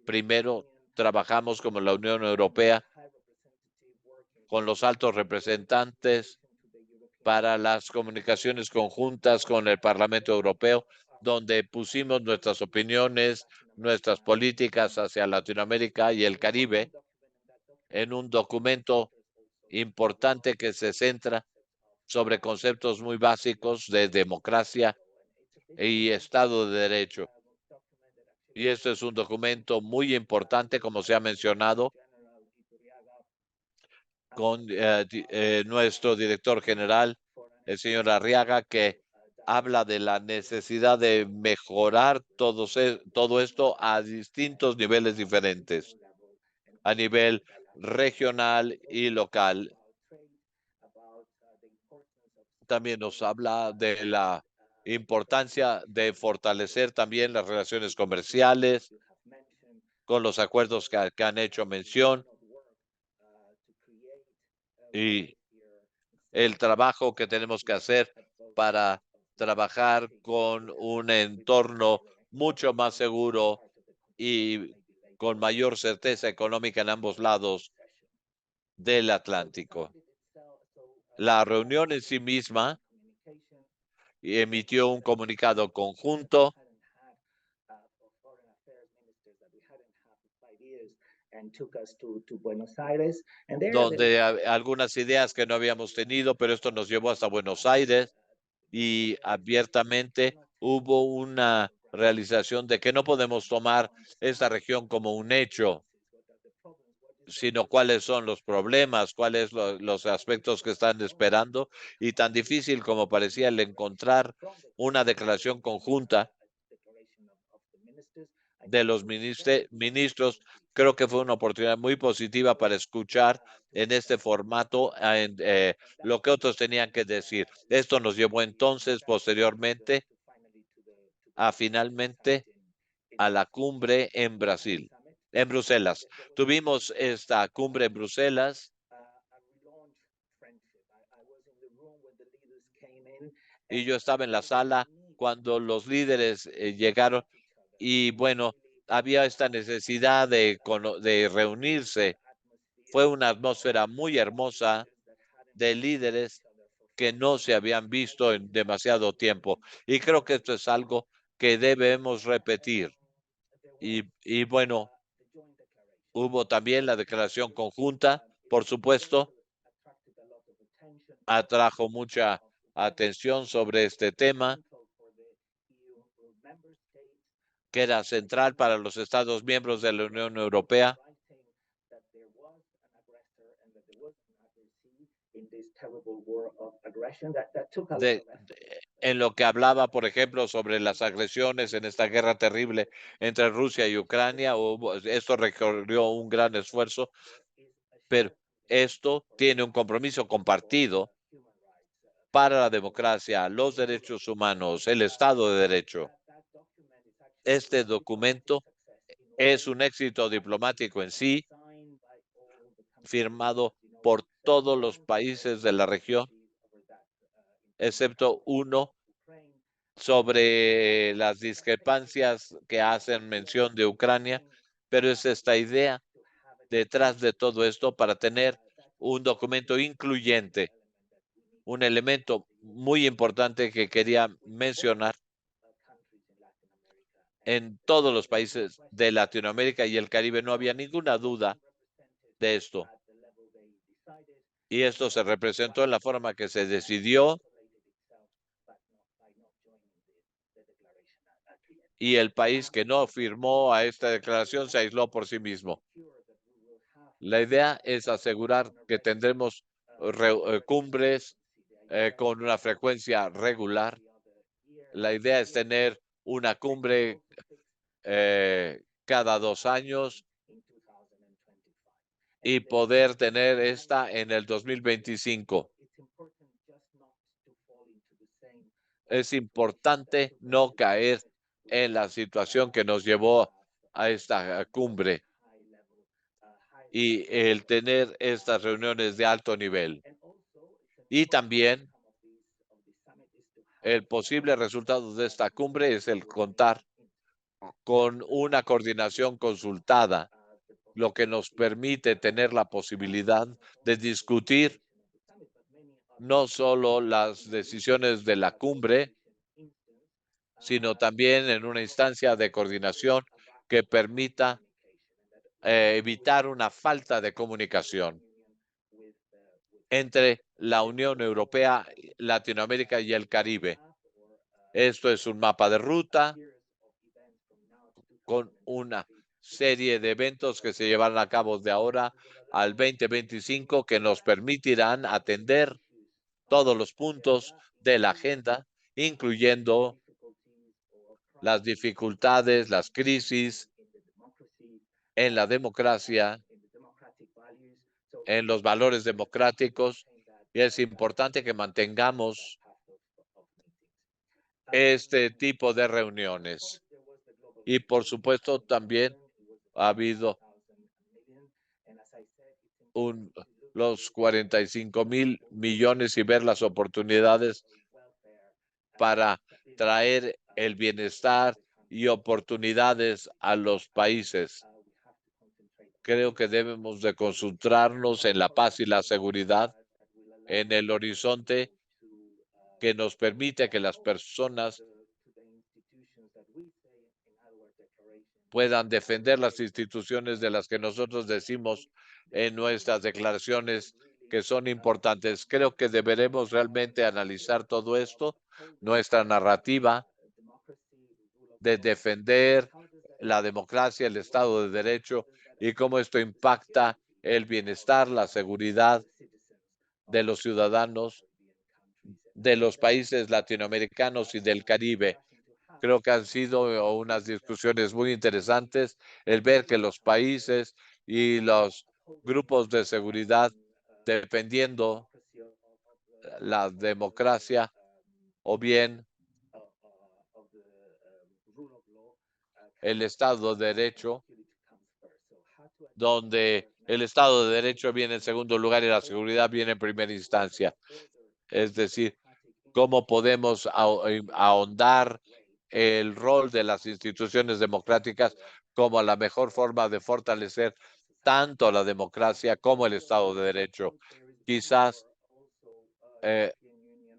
Primero, trabajamos como la Unión Europea con los altos representantes para las comunicaciones conjuntas con el Parlamento Europeo, donde pusimos nuestras opiniones, nuestras políticas hacia Latinoamérica y el Caribe en un documento importante que se centra sobre conceptos muy básicos de democracia y Estado de Derecho. Y este es un documento muy importante, como se ha mencionado, con nuestro director general, el señor Arriaga, que habla de la necesidad de mejorar todo esto a distintos niveles diferentes, a nivel regional y local. También nos habla de la importancia de fortalecer también las relaciones comerciales con los acuerdos que han hecho mención y el trabajo que tenemos que hacer para trabajar con un entorno mucho más seguro y con mayor certeza económica en ambos lados del Atlántico. La reunión en sí misma y emitió un comunicado conjunto donde algunas ideas que no habíamos tenido, pero esto nos llevó hasta Buenos Aires y abiertamente hubo una realización de que no podemos tomar esta región como un hecho, sino cuáles son los problemas, cuáles los aspectos que están esperando, y tan difícil como parecía el encontrar una declaración conjunta de los ministros, creo que fue una oportunidad muy positiva para escuchar en este formato lo que otros tenían que decir. Esto nos llevó entonces posteriormente finalmente a la cumbre en Brasil, en Bruselas. Tuvimos esta cumbre en Bruselas y yo estaba en la sala cuando los líderes llegaron y bueno, había esta necesidad de reunirse. Fue una atmósfera muy hermosa de líderes que no se habían visto en demasiado tiempo. Y creo que esto es algo que debemos repetir. Y bueno, hubo también la declaración conjunta, por supuesto, atrajo mucha atención sobre este tema, que era central para los Estados miembros de la Unión Europea. En lo que hablaba, por ejemplo, sobre las agresiones en esta guerra terrible entre Rusia y Ucrania, esto requirió un gran esfuerzo, pero esto tiene un compromiso compartido para la democracia, los derechos humanos, el Estado de Derecho. Este documento es un éxito diplomático en sí, firmado por todos los países de la región, excepto uno sobre las discrepancias que hacen mención de Ucrania, pero es esta idea detrás de todo esto para tener un documento incluyente. Un elemento muy importante que quería mencionar: en todos los países de Latinoamérica y el Caribe no había ninguna duda de esto. Y esto se representó en la forma que se decidió, y el país que no firmó a esta declaración se aisló por sí mismo. La idea es asegurar que tendremos cumbres con una frecuencia regular. La idea es tener una cumbre cada 2 años y poder tener esta en el 2025. Es importante no caer en la situación que nos llevó a esta cumbre y el tener estas reuniones de alto nivel. Y también el posible resultado de esta cumbre es el contar con una coordinación consultada, lo que nos permite tener la posibilidad de discutir no solo las decisiones de la cumbre, sino también en una instancia de coordinación que permita evitar una falta de comunicación entre la Unión Europea, Latinoamérica y el Caribe. Esto es un mapa de ruta con una serie de eventos que se llevarán a cabo de ahora al 2025 que nos permitirán atender todos los puntos de la agenda, incluyendo las dificultades, las crisis en la democracia, en los valores democráticos, y es importante que mantengamos este tipo de reuniones. Y por supuesto también ha habido los 45,000 millones y ver las oportunidades para traer el bienestar y oportunidades a los países. Creo que debemos de concentrarnos en la paz y la seguridad en el horizonte que nos permite que las personas puedan defender las instituciones de las que nosotros decimos en nuestras declaraciones que son importantes. Creo que deberemos realmente analizar todo esto, nuestra narrativa de defender la democracia, el Estado de Derecho y cómo esto impacta el bienestar, la seguridad de los ciudadanos de los países latinoamericanos y del Caribe. Creo que han sido unas discusiones muy interesantes el ver que los países y los grupos de seguridad, dependiendo la democracia o bien el Estado de Derecho, donde el Estado de Derecho viene en segundo lugar y la seguridad viene en primera instancia. Es decir, cómo podemos ahondar el rol de las instituciones democráticas como la mejor forma de fortalecer tanto la democracia como el Estado de Derecho. Quizás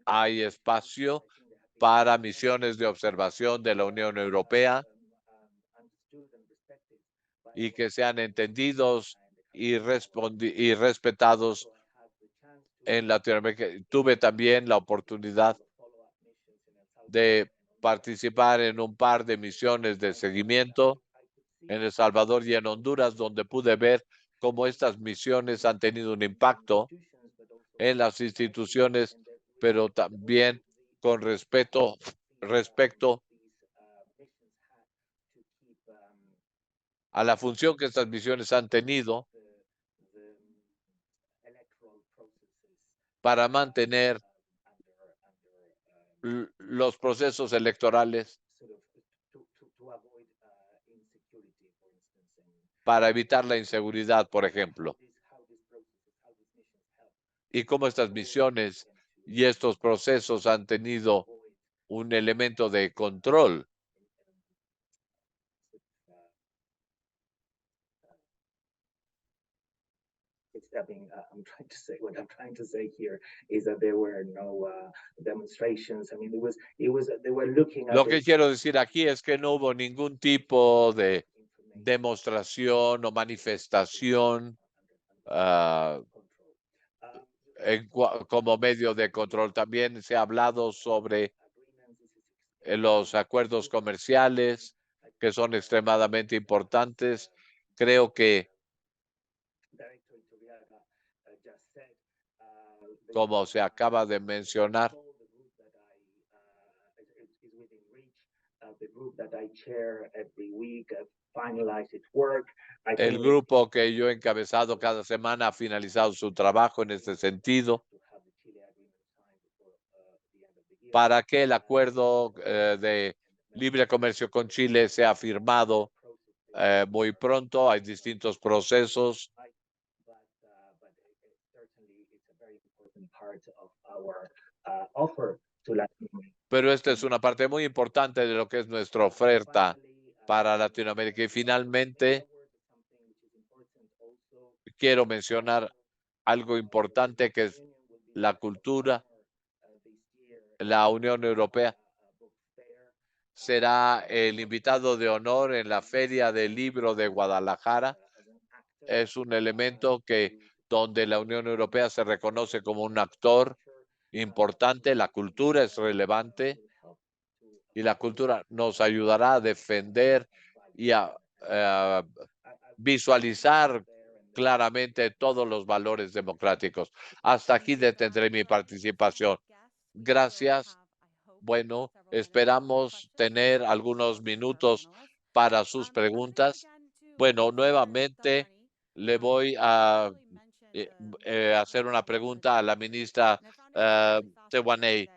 hay espacio para misiones de observación de la Unión Europea y que sean entendidos y respetados en Latinoamérica. Tuve también la oportunidad de participar en un par de misiones de seguimiento en El Salvador y en Honduras, donde pude ver cómo estas misiones han tenido un impacto en las instituciones, pero también con respecto a la función que estas misiones han tenido para mantener los procesos electorales, para evitar la inseguridad, por ejemplo. Y cómo estas misiones y estos procesos han tenido un elemento de control. I'm trying to say what I'm trying to say here is that there were no demonstrations. I mean, they were looking at Lo que quiero decir aquí es que no hubo ningún tipo de demostración o manifestación como medio de control. También se ha hablado sobre los acuerdos comerciales que son extremadamente importantes. Creo que, como se acaba de mencionar, el grupo que yo he encabezado cada semana ha finalizado su trabajo en este sentido para que el acuerdo de libre comercio con Chile sea firmado muy pronto. Hay distintos procesos, pero esta es una parte muy importante de lo que es nuestra oferta para Latinoamérica. Y finalmente, quiero mencionar algo importante que es la cultura. La Unión Europea será el invitado de honor en la Feria del Libro de Guadalajara. Es un elemento donde la Unión Europea se reconoce como un actor importante. La cultura es relevante y la cultura nos ayudará a defender y a visualizar claramente todos los valores democráticos. Hasta aquí detendré mi participación. Gracias. Bueno, esperamos tener algunos minutos para sus preguntas. Bueno, nuevamente le voy a hacer una pregunta a la ministra Tehuaney.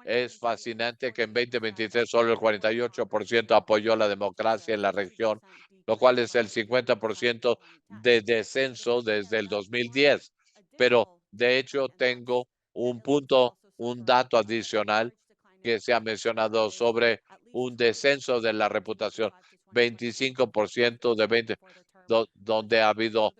Es fascinante que en 2023 solo el 48% apoyó la democracia en la región, lo cual es el 50% de descenso desde el 2010. Pero de hecho tengo un dato adicional que se ha mencionado sobre un descenso de la reputación, 25% de 20, donde ha habido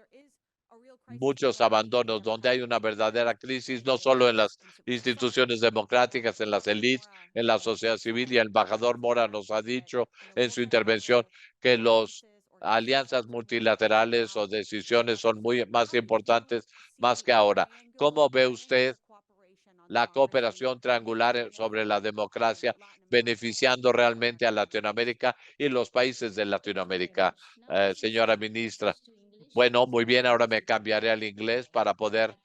muchos abandonos, donde hay una verdadera crisis, no solo en las instituciones democráticas, en las élites, en la sociedad civil. Y el embajador Mora nos ha dicho en su intervención que las alianzas multilaterales o decisiones son muy más importantes más que ahora. ¿Cómo ve usted la cooperación triangular sobre la democracia, beneficiando realmente a Latinoamérica y los países de Latinoamérica, señora ministra? Bueno, muy bien, ahora me cambiaré al inglés para poder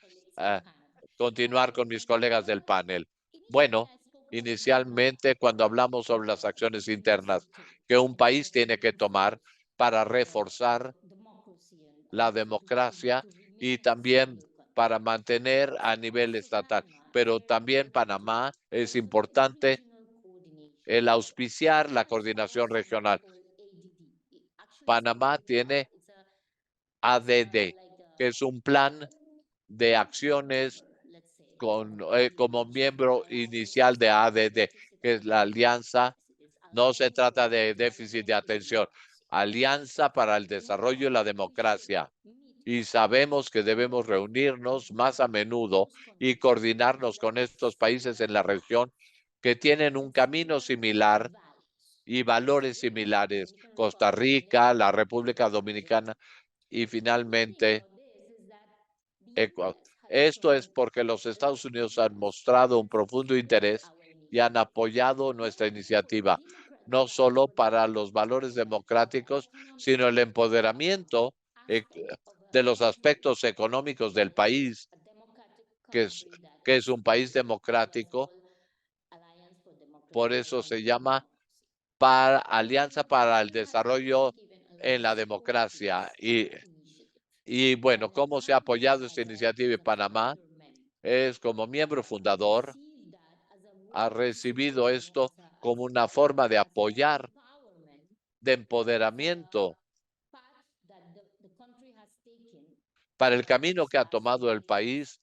continuar con mis colegas del panel. Bueno, inicialmente cuando hablamos sobre las acciones internas que un país tiene que tomar para reforzar la democracia y también para mantener a nivel estatal. Pero también Panamá es importante el auspiciar la coordinación regional. Panamá tiene ADD, que es un plan de acciones como miembro inicial de ADD, que es la alianza. No se trata de déficit de atención. Alianza para el Desarrollo y la Democracia. Y sabemos que debemos reunirnos más a menudo y coordinarnos con estos países en la región que tienen un camino similar y valores similares. Costa Rica, la República Dominicana y finalmente Ecuador. Esto es porque los Estados Unidos han mostrado un profundo interés y han apoyado nuestra iniciativa, no solo para los valores democráticos, sino el empoderamiento de los aspectos económicos del país, que es un país democrático. Por eso se llama Alianza para el Desarrollo en la Democracia. Y bueno, ¿cómo se ha apoyado esta iniciativa en Panamá? Es como miembro fundador, ha recibido esto como una forma de apoyar, de empoderamiento para el camino que ha tomado el país.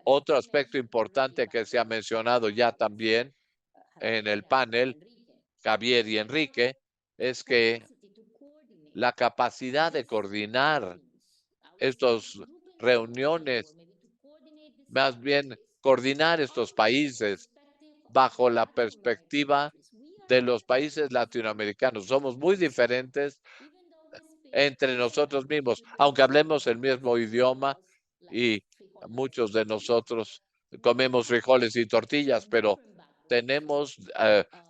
Otro aspecto importante que se ha mencionado ya también en el panel, Javier y Enrique, es que la capacidad de coordinar estas reuniones, más bien coordinar estos países bajo la perspectiva de los países latinoamericanos. Somos muy diferentes entre nosotros mismos, aunque hablemos el mismo idioma y muchos de nosotros comemos frijoles y tortillas, pero tenemos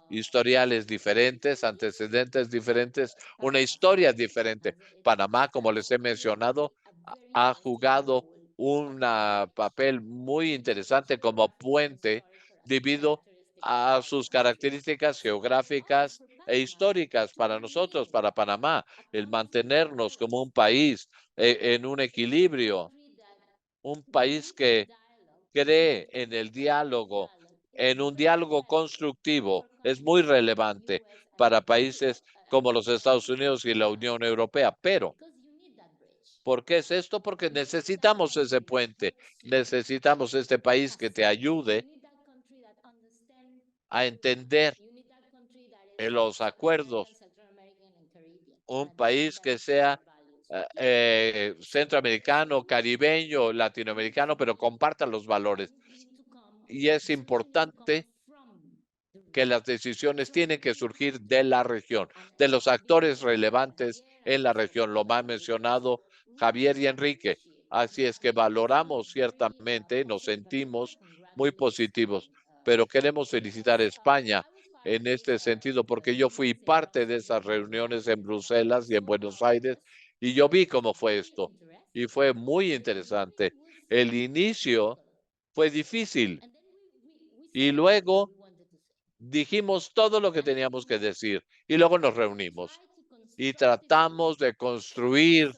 historiales diferentes, antecedentes diferentes, una historia diferente. Panamá, como les he mencionado, ha jugado un papel muy interesante como puente debido a sus características geográficas e históricas para nosotros, para Panamá, el mantenernos como un país en un equilibrio, un país que cree en el diálogo, en un diálogo constructivo, es muy relevante para países como los Estados Unidos y la Unión Europea. Pero, ¿por qué es esto? Porque necesitamos ese puente, necesitamos este país que te ayude a entender los acuerdos, un país que sea centroamericano, caribeño, latinoamericano, pero comparta los valores. Y es importante que las decisiones tienen que surgir de la región, de los actores relevantes en la región. Lo más mencionado Javier y Enrique. Así es que valoramos ciertamente, nos sentimos muy positivos, pero queremos felicitar a España en este sentido, porque yo fui parte de esas reuniones en Bruselas y en Buenos Aires, y yo vi cómo fue esto, y fue muy interesante. El inicio fue difícil, y luego dijimos todo lo que teníamos que decir, y luego nos reunimos y tratamos de construir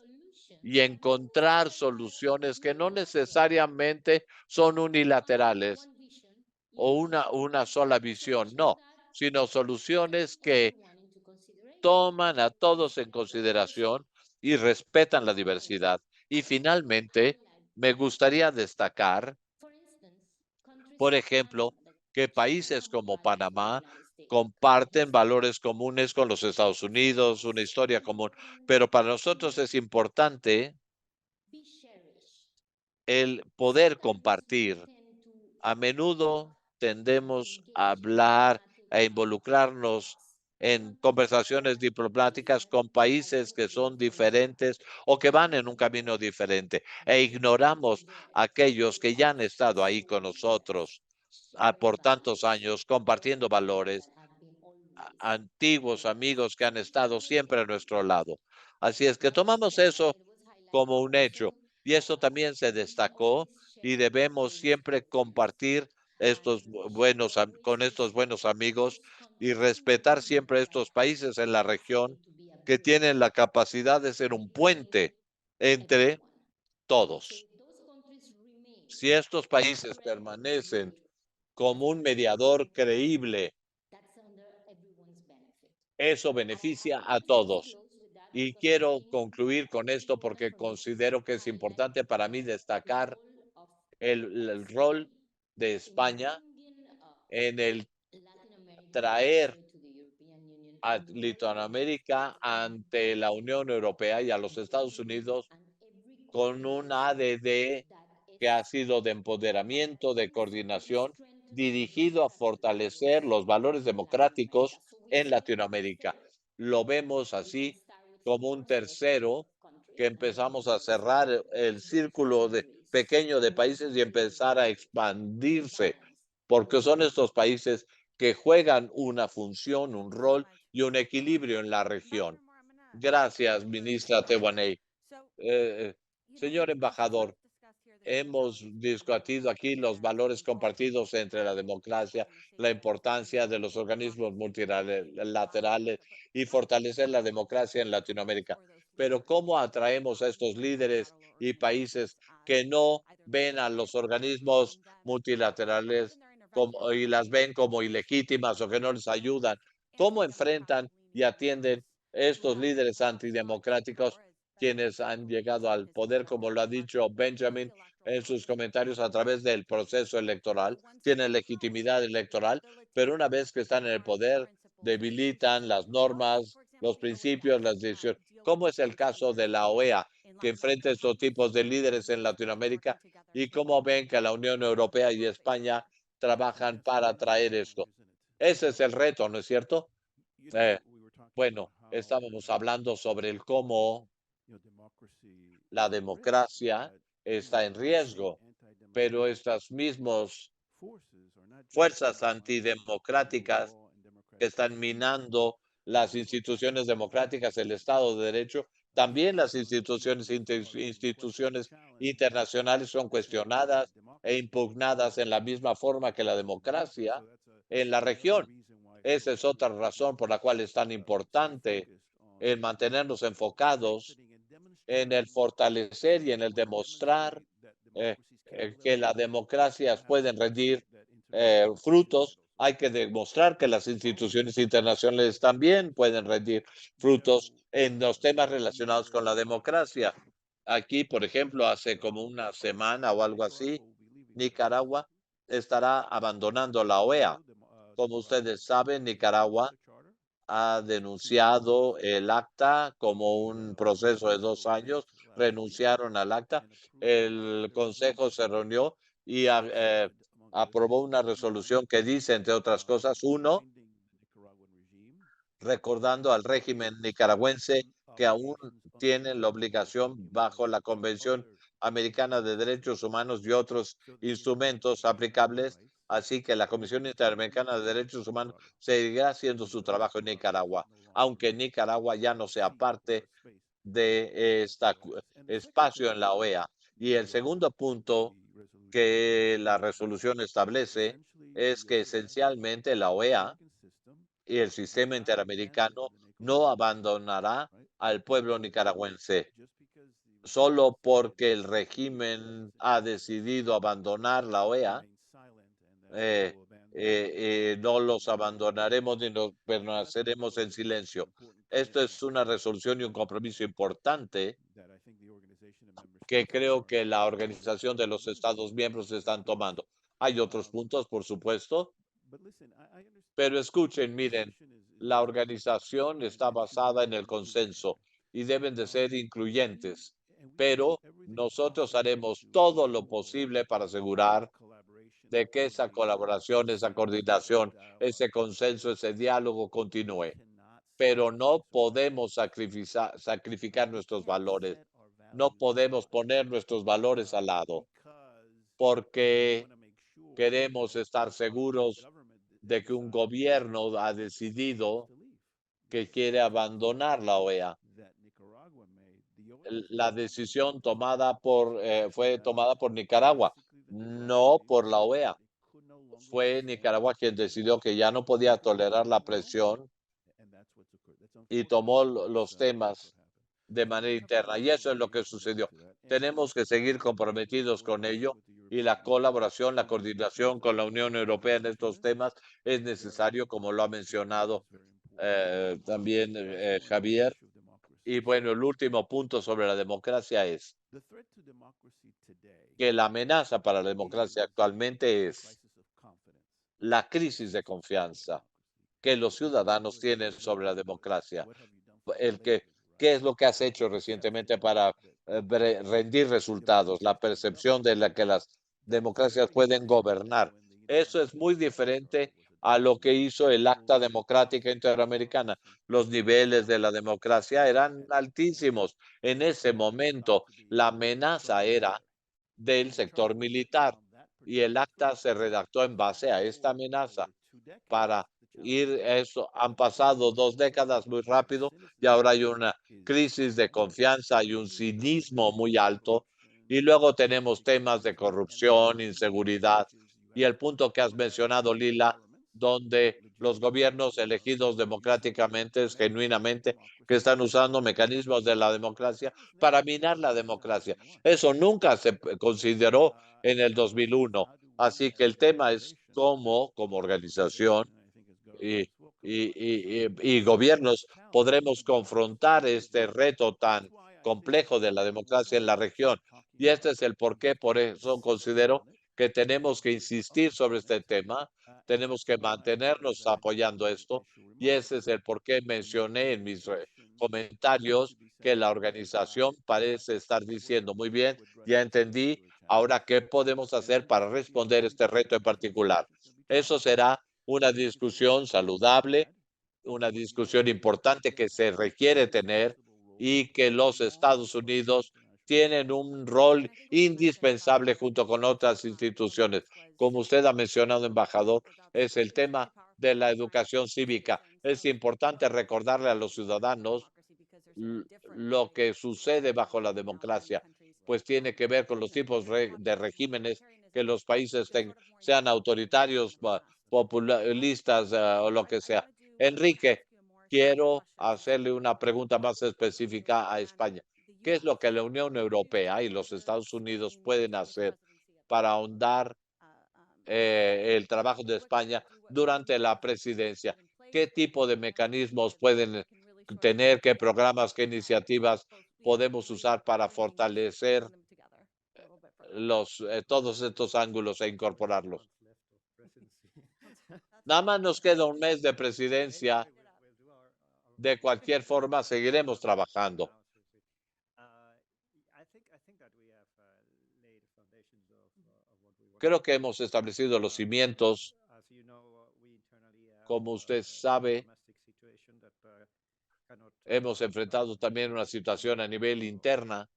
y encontrar soluciones que no necesariamente son unilaterales o una sola visión, no, sino soluciones que toman a todos en consideración y respetan la diversidad. Y finalmente, me gustaría destacar, por ejemplo, que países como Panamá comparten valores comunes con los Estados Unidos, una historia común, pero para nosotros es importante el poder compartir. A menudo tendemos a hablar e involucrarnos en conversaciones diplomáticas con países que son diferentes o que van en un camino diferente e ignoramos a aquellos que ya han estado ahí con nosotros por tantos años compartiendo valores, antiguos amigos que han estado siempre a nuestro lado. Así es que tomamos eso como un hecho y eso también se destacó y debemos siempre compartir con estos buenos amigos y respetar siempre estos países en la región que tienen la capacidad de ser un puente entre todos. Si estos países permanecen como un mediador creíble, eso beneficia a todos. Y quiero concluir con esto porque considero que es importante para mí destacar el rol de España en el traer a Latinoamérica ante la Unión Europea y a los Estados Unidos con un ADD que ha sido de empoderamiento, de coordinación, dirigido a fortalecer los valores democráticos en Latinoamérica. Lo vemos así como un tercero que empezamos a cerrar el círculo pequeño de países y empezar a expandirse, porque son estos países que juegan una función, un rol y un equilibrio en la región. Gracias, ministra Tehuaney. Eh, Señor embajador, hemos discutido aquí los valores compartidos entre la democracia, la importancia de los organismos multilaterales y fortalecer la democracia en Latinoamérica. Pero ¿cómo atraemos a estos líderes y países que no ven a los organismos multilaterales y las ven como ilegítimas o que no les ayudan? ¿Cómo enfrentan y atienden estos líderes antidemocráticos quienes han llegado al poder, como lo ha dicho Benjamin en sus comentarios, a través del proceso electoral, tienen legitimidad electoral, pero una vez que están en el poder, debilitan las normas, los principios, las decisiones, como es el caso de la OEA, que enfrenta estos tipos de líderes en Latinoamérica, y cómo ven que la Unión Europea y España trabajan para traer esto. Ese es el reto, ¿no es cierto? Eh, bueno, estábamos hablando sobre el cómo la democracia está en riesgo, pero estas mismas fuerzas antidemocráticas que están minando las instituciones democráticas, el Estado de Derecho, también las instituciones internacionales son cuestionadas e impugnadas en la misma forma que la democracia en la región. Esa es otra razón por la cual es tan importante el mantenernos enfocados en el fortalecer y en el demostrar que las democracias pueden rendir frutos. Hay que demostrar que las instituciones internacionales también pueden rendir frutos en los temas relacionados con la democracia. Aquí, por ejemplo, hace como una semana o algo así, Nicaragua estará abandonando la OEA. Como ustedes saben, Nicaragua ha denunciado el acta como un proceso de 2 años, renunciaron al acta. El Consejo se reunió y aprobó una resolución que dice, entre otras cosas, uno, recordando al régimen nicaragüense que aún tienen la obligación bajo la Convención Americana de Derechos Humanos y otros instrumentos aplicables, así que la Comisión Interamericana de Derechos Humanos seguirá haciendo su trabajo en Nicaragua, aunque Nicaragua ya no sea parte de este espacio en la OEA. Y el segundo punto que la resolución establece es que esencialmente la OEA y el sistema interamericano no abandonará al pueblo nicaragüense. Solo porque el régimen ha decidido abandonar la OEA, no los abandonaremos ni nos permaneceremos en silencio. Esto es una resolución y un compromiso importante que creo que la Organización de los Estados Miembros están tomando. Hay otros puntos, por supuesto, Pero escuchen, miren, la organización está basada en el consenso y deben de ser incluyentes, pero nosotros haremos todo lo posible para asegurar de que esa colaboración, esa coordinación, ese consenso, ese diálogo continúe. Pero no podemos sacrificar nuestros valores. No podemos poner nuestros valores al lado porque queremos estar seguros de que un gobierno ha decidido que quiere abandonar la OEA. La decisión fue tomada por Nicaragua, no por la OEA. Fue Nicaragua quien decidió que ya no podía tolerar la presión y tomó los temas de manera interna. Y eso es lo que sucedió. Tenemos que seguir comprometidos con ello y la colaboración, la coordinación con la Unión Europea en estos temas es necesario, como lo ha mencionado también Javier. Y bueno, el último punto sobre la democracia es que la amenaza para la democracia actualmente es la crisis de confianza que los ciudadanos tienen sobre la democracia. El que, ¿Qué es lo que has hecho recientemente para rendir resultados? La percepción de la que las democracias pueden gobernar. Eso es muy diferente a lo que hizo el Acta Democrática Interamericana. Los niveles de la democracia eran altísimos. En ese momento, la amenaza era del sector militar y el acta se redactó en base a esta amenaza para ir eso. Han pasado 2 décadas muy rápido y ahora hay una crisis de confianza y un cinismo muy alto. Y luego tenemos temas de corrupción, inseguridad y el punto que has mencionado, Lila, donde los gobiernos elegidos democráticamente, genuinamente, que están usando mecanismos de la democracia para minar la democracia. Eso nunca se consideró en el 2001. Así que el tema es cómo, como organización y, y gobiernos, podremos confrontar este reto tan complejo de la democracia en la región. Y este es el porqué, por eso considero que tenemos que insistir sobre este tema, tenemos que mantenernos apoyando esto, y ese es el porqué mencioné en mis comentarios que la organización parece estar diciendo, muy bien, ya entendí, ahora qué podemos hacer para responder este reto en particular. Eso será una discusión saludable, una discusión importante que se requiere tener y que los Estados Unidos tienen un rol indispensable junto con otras instituciones. Como usted ha mencionado, embajador, es el tema de la educación cívica. Es importante recordarle a los ciudadanos lo que sucede bajo la democracia, pues tiene que ver con los tipos de regímenes que los países sean autoritarios, populistas o lo que sea. Enrique, quiero hacerle una pregunta más específica a España. ¿Qué es lo que la Unión Europea y los Estados Unidos pueden hacer para ahondar el trabajo de España durante la presidencia? ¿Qué tipo de mecanismos pueden tener? ¿Qué programas, qué iniciativas podemos usar para fortalecer todos estos ángulos e incorporarlos? Nada más nos queda un mes de presidencia. De cualquier forma, seguiremos trabajando. Creo que hemos establecido los cimientos. Como usted sabe, hemos enfrentado también una situación a nivel interna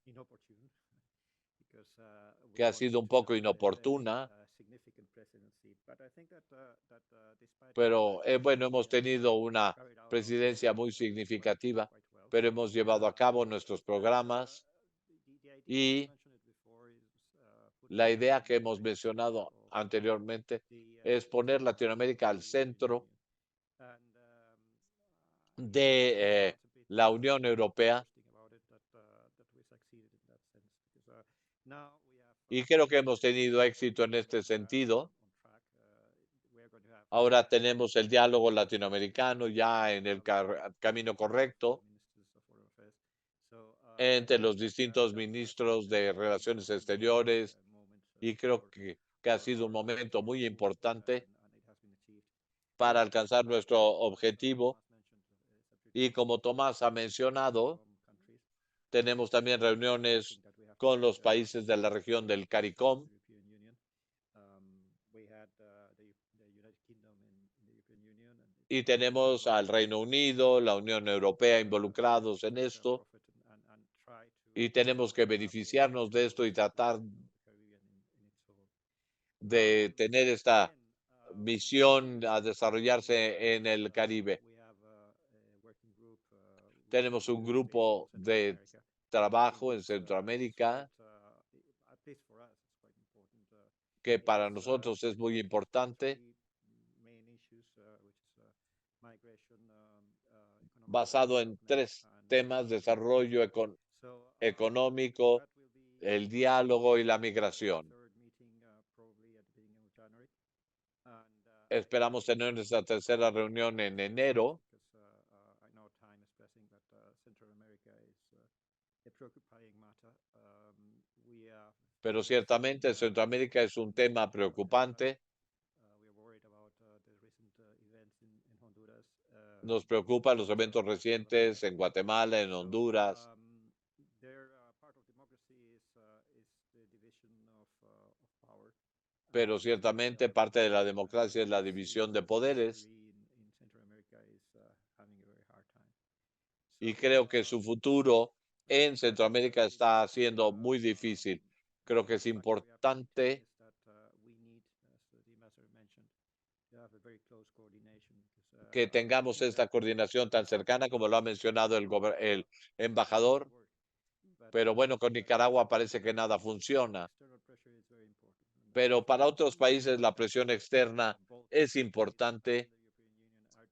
que ha sido un poco inoportuna, pero bueno, hemos tenido una presidencia muy significativa, pero hemos llevado a cabo nuestros programas y la idea que hemos mencionado anteriormente es poner Latinoamérica al centro de la Unión Europea, y creo que hemos tenido éxito en este sentido. Ahora tenemos el diálogo latinoamericano ya en el camino correcto entre los distintos ministros de Relaciones Exteriores, y creo que ha sido un momento muy importante para alcanzar nuestro objetivo. Y como Tomás ha mencionado, tenemos también reuniones con los países de la región del CARICOM. Y tenemos al Reino Unido, la Unión Europea involucrados en esto. Y tenemos que beneficiarnos de esto y tratar de tener esta misión a desarrollarse en el Caribe. Tenemos un grupo de trabajo en Centroamérica que para nosotros es muy importante, basado en 3 temas: desarrollo económico, el diálogo y la migración. Esperamos tener nuestra tercera reunión en enero. Pero ciertamente Centroamérica es un tema preocupante. Nos preocupan los eventos recientes en Guatemala, en Honduras. Pero ciertamente parte de la democracia es la división de poderes. Y creo que su futuro en Centroamérica está siendo muy difícil. Creo que es importante que tengamos esta coordinación tan cercana como lo ha mencionado el embajador. Pero bueno, con Nicaragua parece que nada funciona. Pero para otros países la presión externa es importante,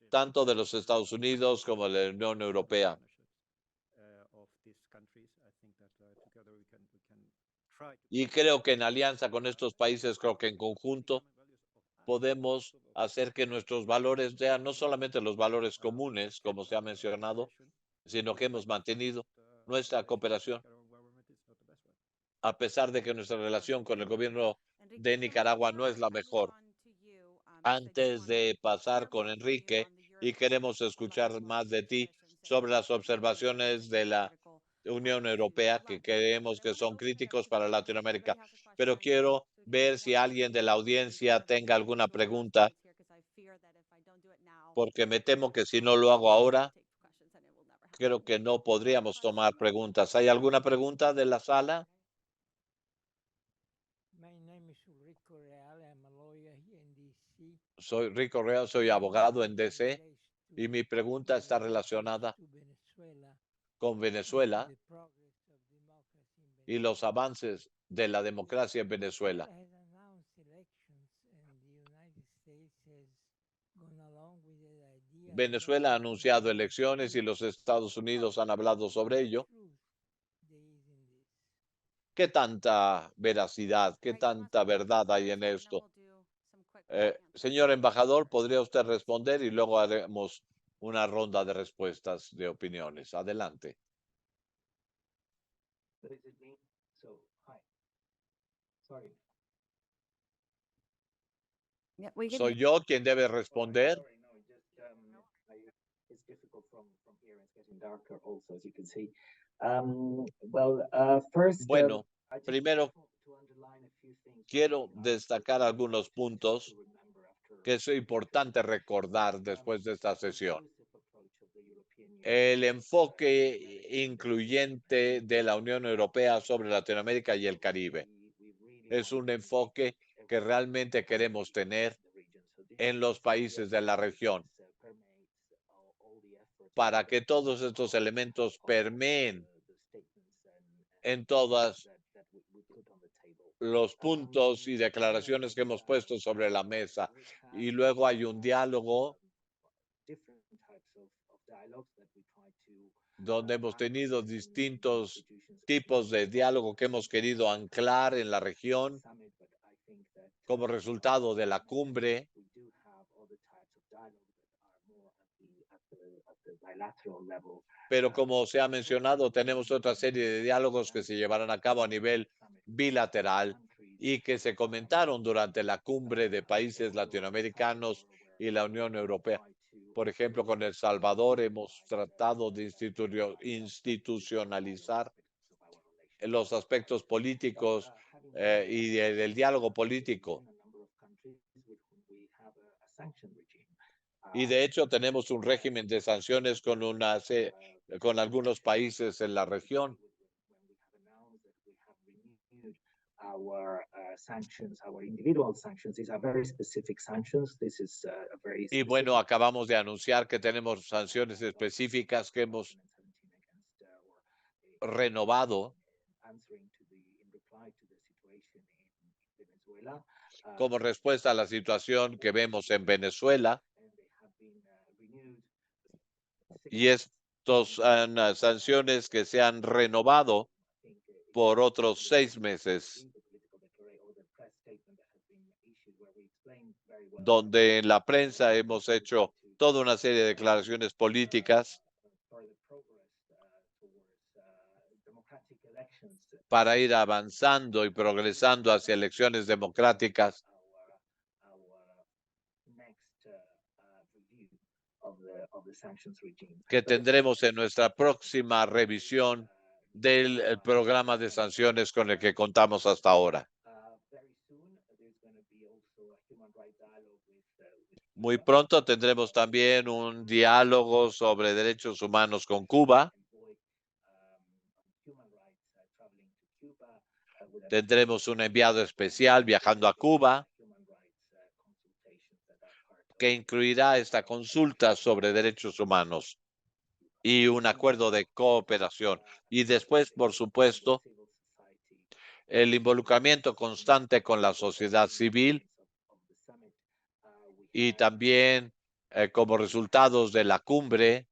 tanto de los Estados Unidos como de la Unión Europea. Y creo que en alianza con estos países, creo que en conjunto podemos hacer que nuestros valores sean no solamente los valores comunes, como se ha mencionado, sino que hemos mantenido nuestra cooperación, a pesar de que nuestra relación con el gobierno de Nicaragua no es la mejor. Antes de pasar con Enrique, y queremos escuchar más de ti sobre las observaciones de la Unión Europea, que creemos que son críticos para Latinoamérica. Pero quiero ver si alguien de la audiencia tenga alguna pregunta, porque me temo que si no lo hago ahora, creo que no podríamos tomar preguntas. ¿Hay alguna pregunta de la sala? Soy Rico Real, soy abogado en DC y mi pregunta está relacionada con Venezuela y los avances de la democracia en Venezuela. Venezuela ha anunciado elecciones y los Estados Unidos han hablado sobre ello. ¿Qué tanta veracidad, qué tanta verdad hay en esto? Señor embajador, ¿podría usted responder? Y luego haremos una ronda de respuestas de opiniones. Adelante. But is it me? So, hi. Sorry. Yeah, we can ¿Soy yo quien debe responder? Sorry, no, just it's difficult from here. It's getting darker also, as you can see. First, Bueno, I just primero to underline a few things. quiero destacar algunos puntos que es importante recordar después de esta sesión. El enfoque incluyente de la Unión Europea sobre Latinoamérica y el Caribe es un enfoque que realmente queremos tener en los países de la región, para que todos estos elementos permeen en todos los puntos y declaraciones que hemos puesto sobre la mesa. Y luego hay un diálogo donde hemos tenido distintos tipos de diálogo que hemos querido anclar en la región como resultado de la cumbre. Pero como se ha mencionado, tenemos otra serie de diálogos que se llevarán a cabo a nivel bilateral y que se comentaron durante la cumbre de países latinoamericanos y la Unión Europea. Por ejemplo, con El Salvador hemos tratado de institucionalizar los aspectos políticos del diálogo político. Y de hecho tenemos un régimen de sanciones con algunos países en la región. Our sanctions, our individual sanctions, these are very specific sanctions. This is a very Y bueno, acabamos de anunciar que tenemos sanciones específicas que hemos renovado como respuesta a la situación que vemos en Venezuela. Y estos sanciones que se han renovado por otros 6 meses, donde en la prensa hemos hecho toda una serie de declaraciones políticas para ir avanzando y progresando hacia elecciones democráticas que tendremos en nuestra próxima revisión del programa de sanciones con el que contamos hasta ahora. Muy pronto tendremos también un diálogo sobre derechos humanos con Cuba. Tendremos un enviado especial viajando a Cuba que incluirá esta consulta sobre derechos humanos y un acuerdo de cooperación. Y después, por supuesto, el involucramiento constante con la sociedad civil y también como resultados de la cumbre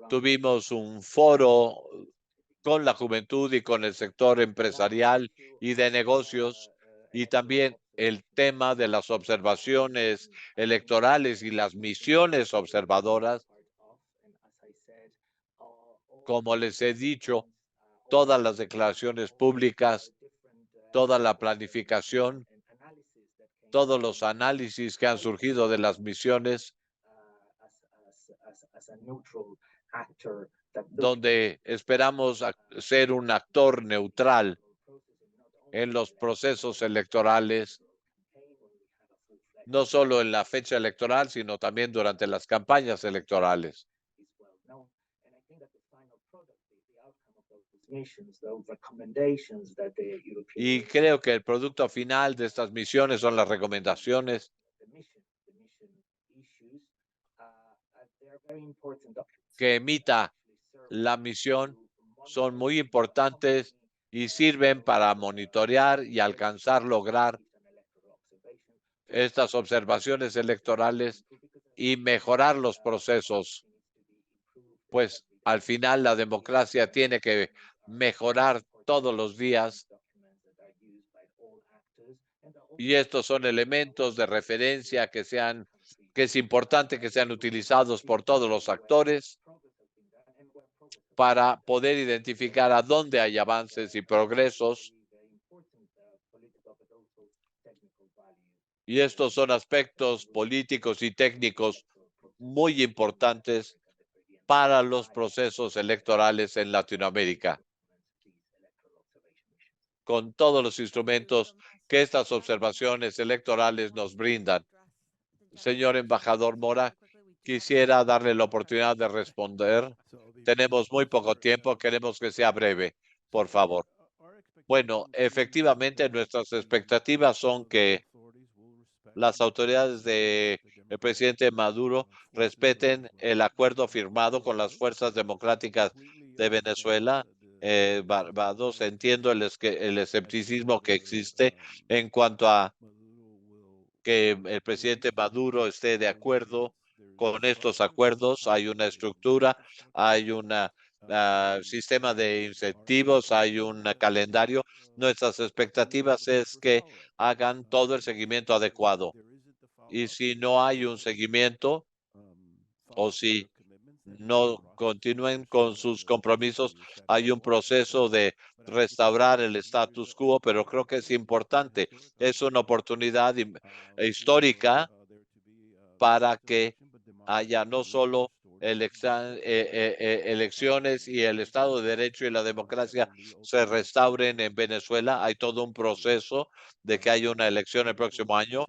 tuvimos un foro con la juventud y con el sector empresarial y de negocios, y también el tema de las observaciones electorales y las misiones observadoras. Como les he dicho, todas las declaraciones públicas, toda la planificación, todos los análisis que han surgido de las misiones, donde esperamos ser un actor neutral en los procesos electorales, no solo en la fecha electoral, sino también durante las campañas electorales. Y creo que el producto final de estas misiones son las recomendaciones que emita la misión. Son muy importantes y sirven para monitorear y lograr estas observaciones electorales y mejorar los procesos, pues al final la democracia tiene que mejorar todos los días, y estos son elementos de referencia que es importante que sean utilizados por todos los actores para poder identificar a dónde hay avances y progresos. Y estos son aspectos políticos y técnicos muy importantes para los procesos electorales en Latinoamérica, con todos los instrumentos que estas observaciones electorales nos brindan. Señor embajador Mora, quisiera darle la oportunidad de responder. Tenemos muy poco tiempo, queremos que sea breve, por favor. Bueno, efectivamente nuestras expectativas son que las autoridades del presidente Maduro respeten el acuerdo firmado con las fuerzas democráticas de Venezuela. Barbados, entiendo el escepticismo que existe en cuanto a que el presidente Maduro esté de acuerdo con estos acuerdos. Hay una estructura, hay un sistema de incentivos, hay un calendario. Nuestras expectativas es que hagan todo el seguimiento adecuado. Y si no hay un seguimiento, o si no continúen con sus compromisos. Hay un proceso de restaurar el status quo, pero creo que es importante. Es una oportunidad histórica para que haya no solo elecciones y el Estado de Derecho y la democracia se restauren en Venezuela. Hay todo un proceso de que haya una elección el próximo año,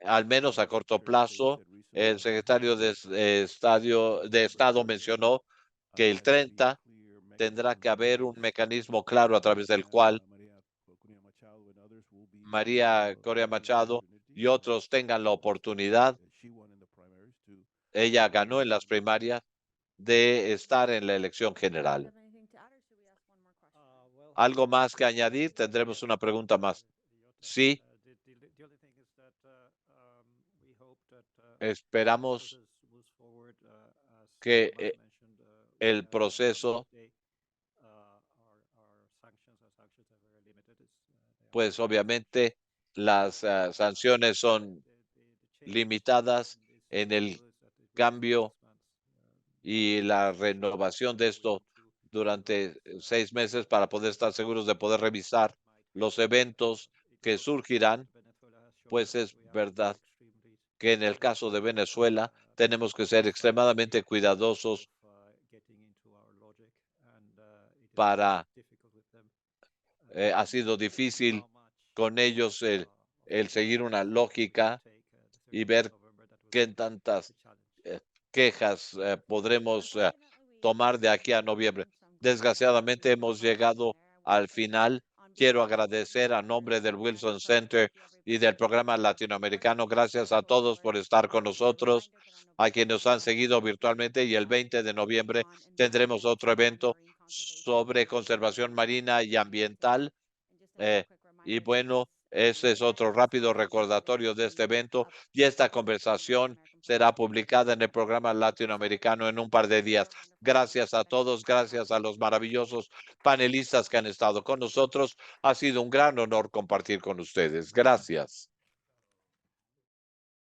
al menos a corto plazo. El secretario de Estado mencionó que el 30 tendrá que haber un mecanismo claro a través del cual María Correa Machado y otros tengan la oportunidad. Ella ganó en las primarias de estar en la elección general. ¿Algo más que añadir? Tendremos una pregunta más. Sí, esperamos que el proceso, pues obviamente las sanciones son limitadas en el cambio y la renovación de esto durante 6 meses para poder estar seguros de poder revisar los eventos que surgirán. Pues es verdad que en el caso de Venezuela tenemos que ser extremadamente cuidadosos para ha sido difícil con ellos el seguir una lógica y ver qué tantas quejas podremos tomar de aquí a noviembre. Desgraciadamente hemos llegado al final. Quiero agradecer a nombre del Wilson Center y del programa latinoamericano. Gracias a todos por estar con nosotros, a quienes nos han seguido virtualmente, y el 20 de noviembre tendremos otro evento sobre conservación marina y ambiental. Y bueno, ese es otro rápido recordatorio de este evento, y esta conversación será publicada en el programa latinoamericano en un par de días. Gracias a todos, gracias a los maravillosos panelistas que han estado con nosotros. Ha sido un gran honor compartir con ustedes. Gracias.